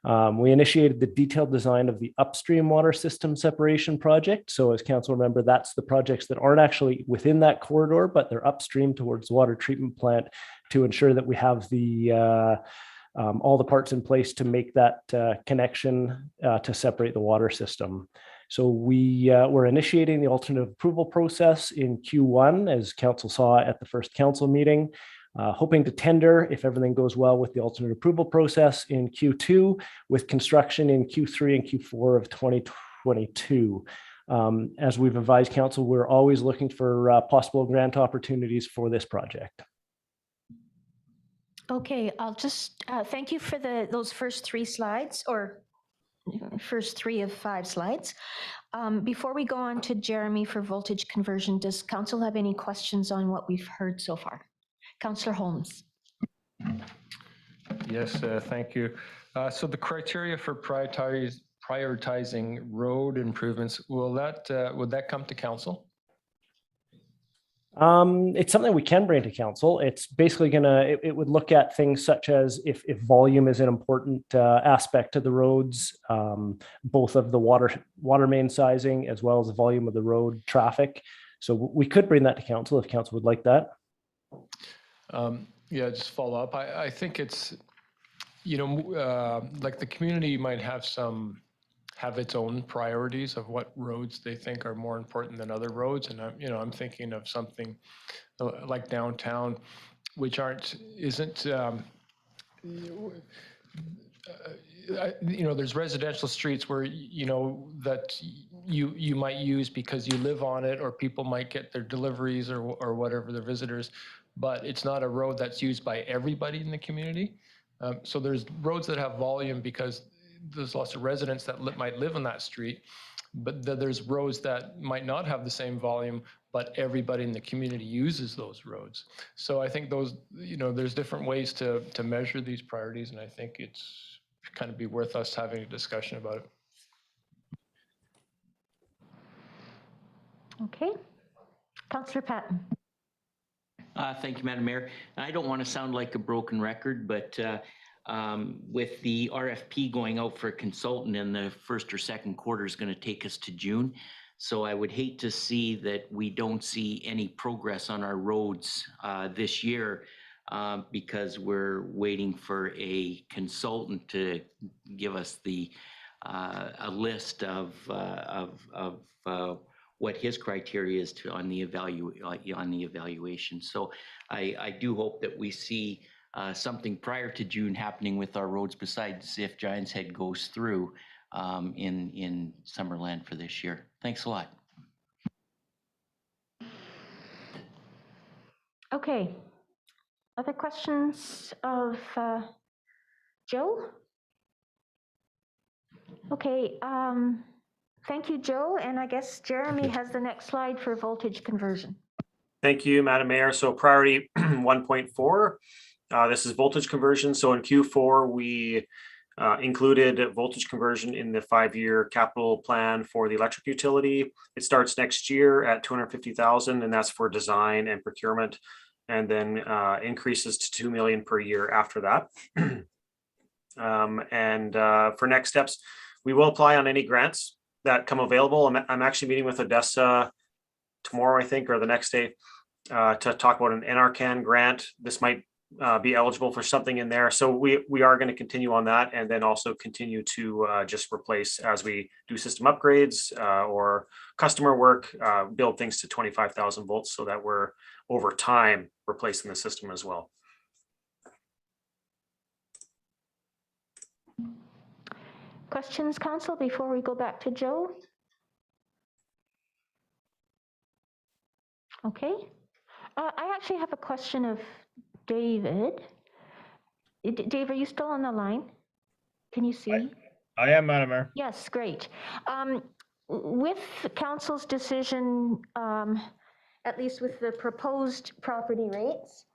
We initiated the detailed design of the Upstream water system separation project. So as council remember, that's the projects that aren't actually within that corridor, but they're upstream towards the water treatment plant to ensure that we have all the parts in place to make that connection to separate the water system. So we're initiating the alternate approval process in Q1, as council saw at the first council meeting, hoping to tender, if everything goes well with the alternate approval process, in Q2, with construction in Q3 and Q4 of 2022. As we've advised council, we're always looking for possible grant opportunities for this project. Okay, I'll just thank you for those first 3 slides, or first 3 of 5 slides. Before we go on to Jeremy for voltage conversion, does council have any questions on what we've heard so far? Councillor Holmes. Yes, thank you. So the criteria for prioritizing road improvements, would that come to council? It's something we can bring to council. It's basically it would look at things such as if volume is an important aspect of the roads, both of the water main sizing as well as the volume of the road traffic. So we could bring that to council if council would like that. Yeah, just follow up. I think it's, like the community might have its own priorities of what roads they think are more important than other roads. And I'm thinking of something like downtown, which isn't, there's residential streets where, that you might use because you live on it, or people might get their deliveries or whatever, their visitors, but it's not a road that's used by everybody in the community. So there's roads that have volume because there's lots of residents that might live on that street, but there's roads that might not have the same volume, but everybody in the community uses those roads. So I think those, there's different ways to measure these priorities, and I think it's kind of be worth us having a discussion about it. Okay. Councillor Patton. Thank you, Madam Mayor. I don't want to sound like a broken record, but with the RFP going out for a consultant in the first or second quarter is going to take us to June. So I would hate to see that we don't see any progress on our roads this year because we're waiting for a consultant to give us a list of what his criteria is on the evaluation. So I do hope that we see something prior to June happening with our roads, besides if Giants Head goes through in Summerland for this year. Thanks a lot. Okay. Other questions of Joe? Okay. Thank you, Joe. And I guess Jeremy has the next slide for voltage conversion. Thank you, Madam Mayor. So priority 1.4, this is voltage conversion. So in Q4, we included voltage conversion in the 5-year capital plan for the electric utility. It starts next year at $250,000, and that's for design and procurement, and then increases to $2 million per year after that. For next steps, we will apply on any grants that come available. I'm actually meeting with Odessa tomorrow, I think, or the next day, to talk about an NRCan grant. This might be eligible for something in there. So we are going to continue on that, and then also continue to just replace as we do system upgrades or customer work, build things to 25,000 volts so that we're over time replacing the system as well. Questions, Council, before we go back to Joe? Okay. I actually have a question of David. Dave, are you still on the line? Can you see? I am, Madam Mayor. Yes, great. With Council's decision, at least with the proposed property rates,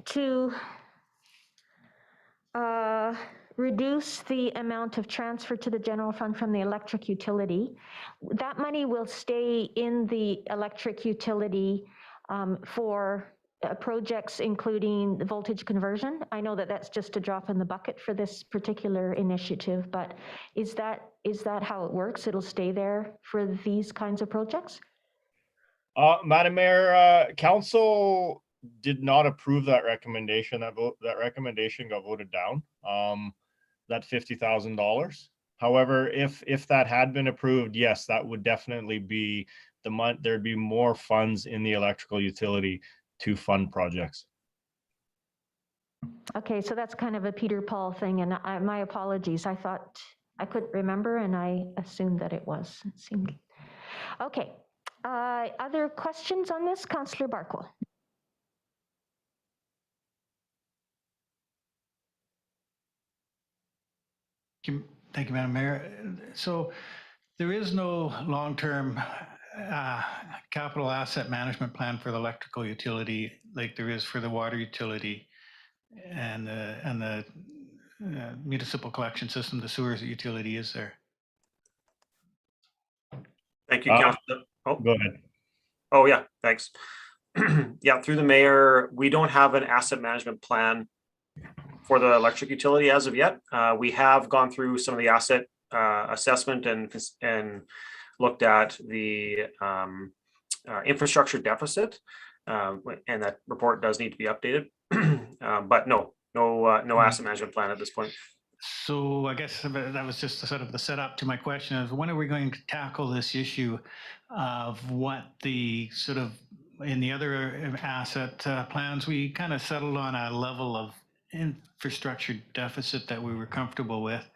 to reduce the amount of transfer to the general fund from the electric utility, that money will stay in the electric utility for projects including the voltage conversion. I know that that's just a drop in the bucket for this particular initiative, but is that how it works? It'll stay there for these kinds of projects? Madam Mayor, Council did not approve that recommendation. That recommendation got voted down. That $50,000. However, if that had been approved, yes, that would definitely be the month, there'd be more funds in the electrical utility to fund projects. Okay, so that's kind of a Peter Paul thing, and my apologies. I thought, I couldn't remember, and I assumed that it was. It seemed. Okay, other questions on this? Councillor Barkle. Thank you, Madam Mayor. So there is no long-term capital asset management plan for the electrical utility like there is for the water utility and the municipal collection system, the sewers utility, is there? Thank you, Councillor. Oh, go ahead. Oh, yeah, thanks. Yeah, through the mayor, we don't have an asset management plan for the electric utility as of yet. We have gone through some of the asset assessment and looked at the infrastructure deficit, and that report does need to be updated. But no asset management plan at this point. So I guess that was just sort of the setup to my question is, when are we going to tackle this issue of what the sort of, in the other asset plans, we kind of settled on a level of infrastructure deficit that we were comfortable with.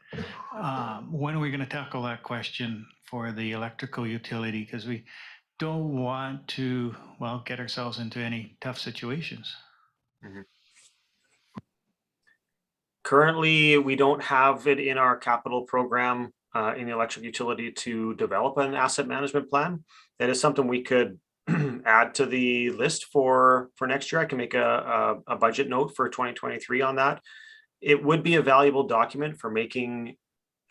When are we going to tackle that question for the electrical utility? Because we don't want to, well, get ourselves into any tough situations. Mm-hmm. Currently, we don't have it in our capital program in the electric utility to develop an asset management plan. That is something we could add to the list for next year. I can make a budget note for 2023 on that. It would be a valuable document for making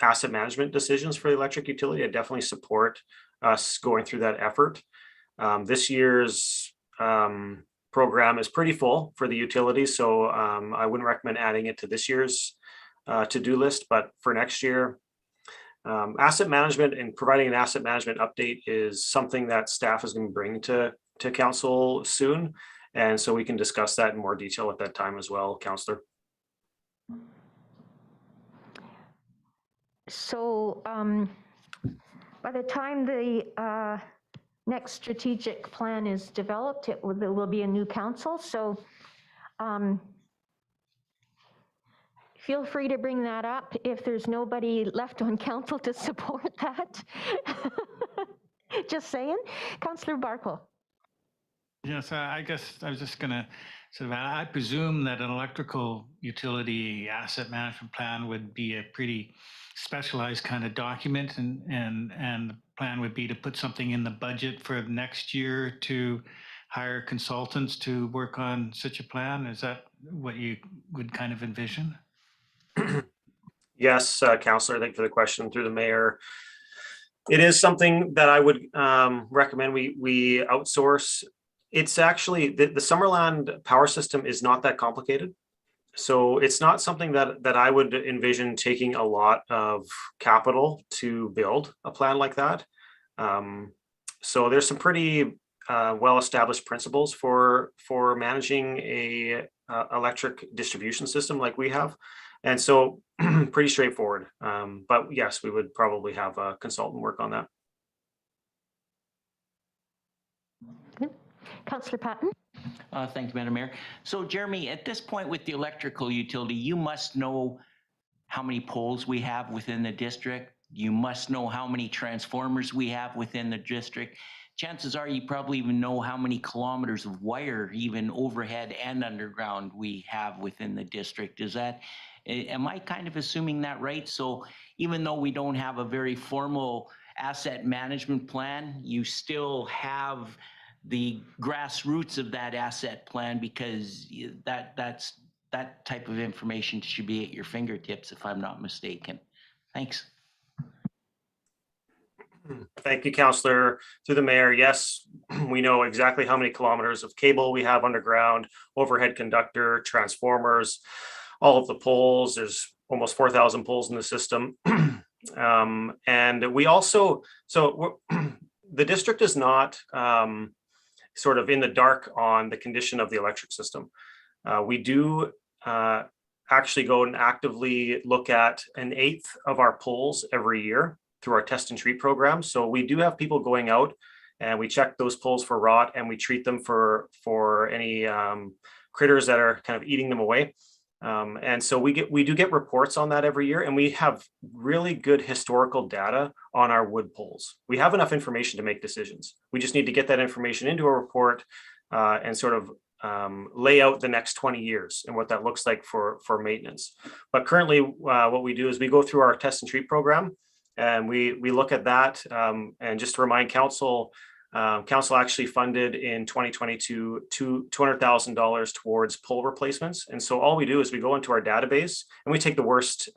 asset management decisions for the electric utility. I definitely support us going through that effort. This year's program is pretty full for the utility, so I wouldn't recommend adding it to this year's to-do list, but for next year, asset management and providing an asset management update is something that staff is going to bring to council soon, and so we can discuss that in more detail at that time as well, Councillor. So by the time the next strategic plan is developed, there will be a new council. So feel free to bring that up if there's nobody left on council to support that. Just saying. Councillor Barkle. Yes, I guess I was just going to sort of, I presume that an electrical utility asset management plan would be a pretty specialized kind of document, and the plan would be to put something in the budget for next year to hire consultants to work on such a plan. Is that what you would kind of envision? Yes, Councillor, thank you for the question through the mayor. It is something that I would recommend we outsource. It's actually, the Summerland power system is not that complicated. So it's not something that I would envision taking a lot of capital to build a plan like that. So there's some pretty well-established principles for managing a electric distribution system like we have. And so pretty straightforward. But yes, we would probably have a consultant work on that. Councillor Patton. Thank you, Madam Mayor. So Jeremy, at this point with the electrical utility, you must know how many poles we have within the district. You must know how many transformers we have within the district. Chances are you probably even know how many kilometers of wire, even overhead and underground, we have within the district. Am I kind of assuming that right? So even though we don't have a very formal asset management plan, you still have the grassroots of that asset plan, because that type of information should be at your fingertips, if I'm not mistaken. Thanks. Thank you, Councillor. Through the mayor, yes, we know exactly how many kilometers of cable we have underground, overhead conductor, transformers, all of the poles. There's almost 4,000 poles in the system. And we also, the district is not sort of in the dark on the condition of the electric system. We do actually go and actively look at 1/8 of our poles every year through our test and treat program. So we do have people going out and we check those poles for rot and we treat them for any critters that are kind of eating them away. And so we do get reports on that every year, and we have really good historical data on our wood poles. We have enough information to make decisions. We just need to get that information into a report and sort of lay out the next 20 years and what that looks like for maintenance. But currently, what we do is we go through our test and treat program, and we look at that. And just to remind council, council actually funded in 2022 $200,000 towards pole replacements. And so all we do is we go into our database and we take the worst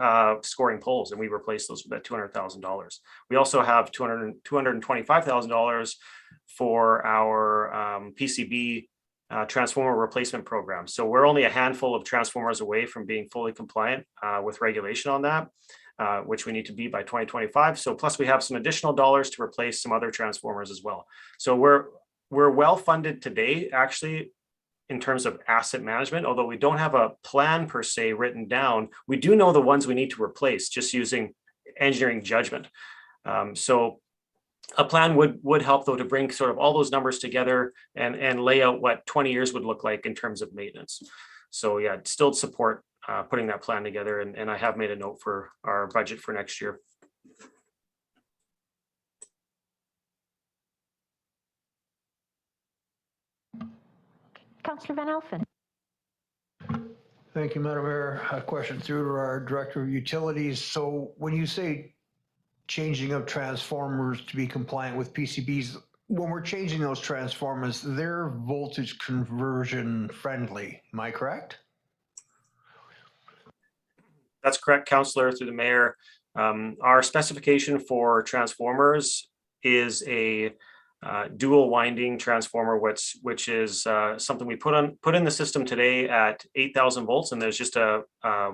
scoring poles and we replace those with that $200,000. We also have $225,000 for our PCB transformer replacement program. So we're only a handful of transformers away from being fully compliant with regulation on that. Which we need to be by 2025. So plus we have some additional dollars to replace some other transformers as well. So we're well funded today, actually, in terms of asset management, although we don't have a plan per se written down. We do know the ones we need to replace just using engineering judgment. So a plan would help though to bring sort of all those numbers together and lay out what 20 years would look like in terms of maintenance. So yeah, still support putting that plan together, and I have made a note for our budget for next year. Councillor Van Alphen. Thank you, Madam Mayor. A question through to our Director of Utilities. So when you say changing of transformers to be compliant with PCBs, when we're changing those transformers, they're voltage conversion friendly, am I correct? That's correct, Councillor, through the Mayor. Our specification for transformers is a dual winding transformer, which is something we put in the system today at 8,000 volts, and there's just a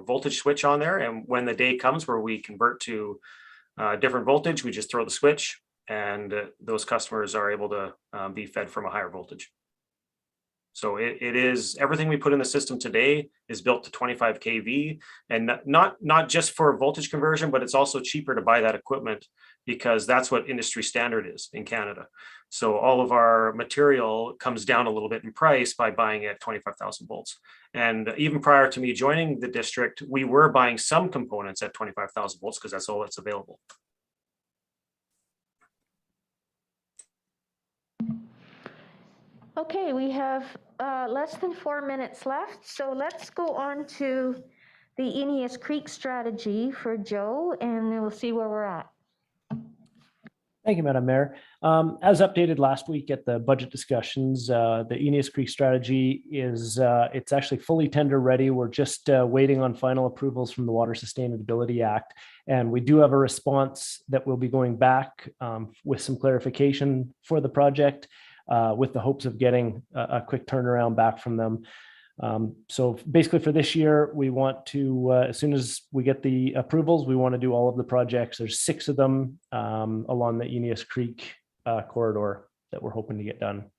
voltage switch on there. And when the day comes where we convert to different voltage, we just throw the switch, and those customers are able to be fed from a higher voltage. So it is, everything we put in the system today is built to 25 kV, and not just for voltage conversion, but it's also cheaper to buy that equipment because that's what industry standard is in Canada. So all of our material comes down a little bit in price by buying at 25,000 volts. And even prior to me joining the district, we were buying some components at 25,000 volts because that's all that's available. Okay, we have less than 4 minutes left, so let's go on to the Eneas Creek strategy for Joe, and then we'll see where we're at. Thank you, Madam Mayor. As updated last week at the budget discussions, the Eneas Creek strategy is it's actually fully tender ready. We're just waiting on final approvals from the Water Sustainability Act, and we do have a response that will be going back with some clarification for the project. With the hopes of getting a quick turnaround back from them. So basically for this year, we want to, as soon as we get the approvals, we want to do all of the projects. There's 6 of them along the Eneas Creek corridor that we're hoping to get done.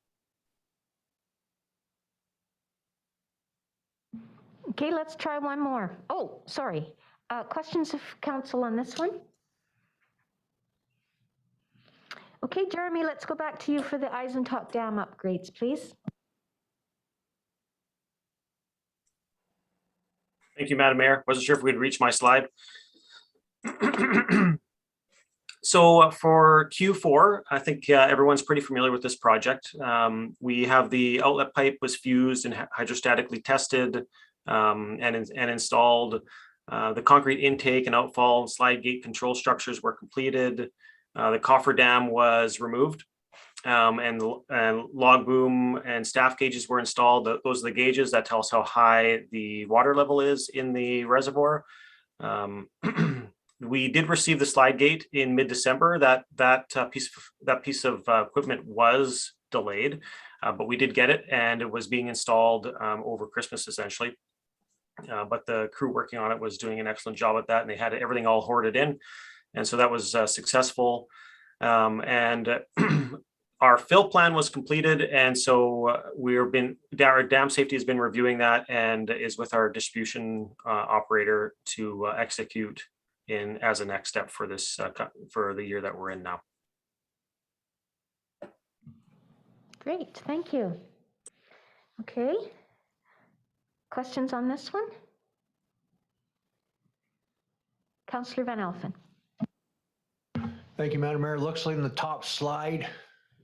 Okay, let's try one more. Oh, sorry. Questions of council on this one? Okay, Jeremy, let's go back to you for the Eisentalk Dam upgrades, please. Thank you, Madam Mayor. Wasn't sure if we'd reach my slide. So for Q4, I think everyone's pretty familiar with this project. We have the outlet pipe was fused and hydrostatically tested and installed. The concrete intake and outfall slide gate control structures were completed. The coffer dam was removed, and log boom and staff gauges were installed. Those are the gauges that tell us how high the water level is in the reservoir. We did receive the slide gate in mid-December. That piece of equipment was delayed, but we did get it, and it was being installed over Christmas essentially. But the crew working on it was doing an excellent job at that, and they had everything all hoarded in. And so that was successful. And our fill plan was completed, and so our dam safety has been reviewing that and is with our distribution operator to execute as a next step for this for the year that we're in now. Great, thank you. Okay. Questions on this one? Councillor Van Elfen. Thank you, Madam Mayor. Looks like in the top slide,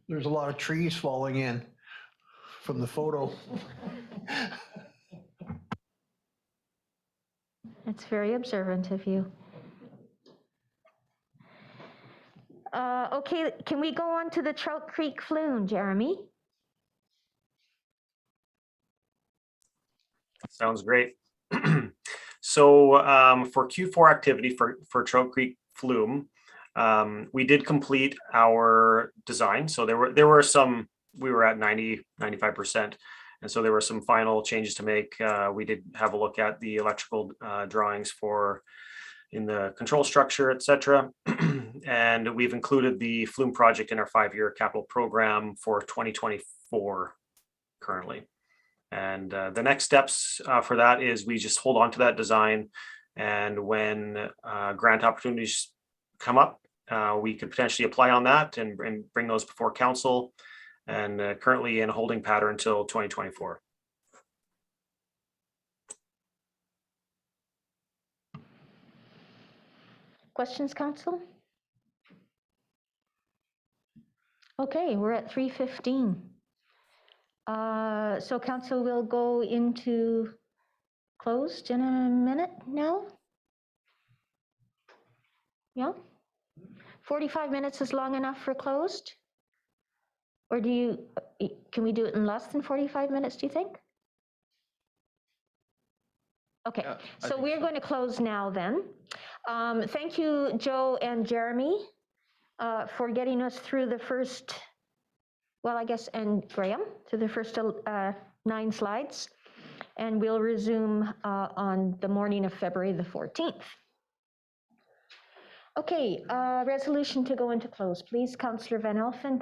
there's a lot of trees falling in from the photo. It's very observant of you. Okay, can we go on to the Trout Creek Flume, Jeremy? Sounds great. So for Q4 activity for Trout Creek Flume, we did complete our design. So there were some, we were at 95%. And so there were some final changes to make. We did have a look at the electrical drawings in the control structure, et cetera. And we've included the Flume project in our 5-year capital program for 2024 currently. And the next steps for that is we just hold on to that design. And when grant opportunities come up, we could potentially apply on that and bring those before council, and currently in a holding pattern until 2024. Questions, council? Okay, we're at 3:15. So council will go into closed in a minute now? Yeah? 45 minutes is long enough for closed? Or can we do it in less than 45 minutes, do you think? Okay, so we're going to close now then. Thank you, Joe and Jeremy, for getting us through the first, well, I guess, and Graham, through the first 9 slides. And we'll resume on the morning of February the 14th. Okay, resolution to go into close, please. Councillor Van Elfen,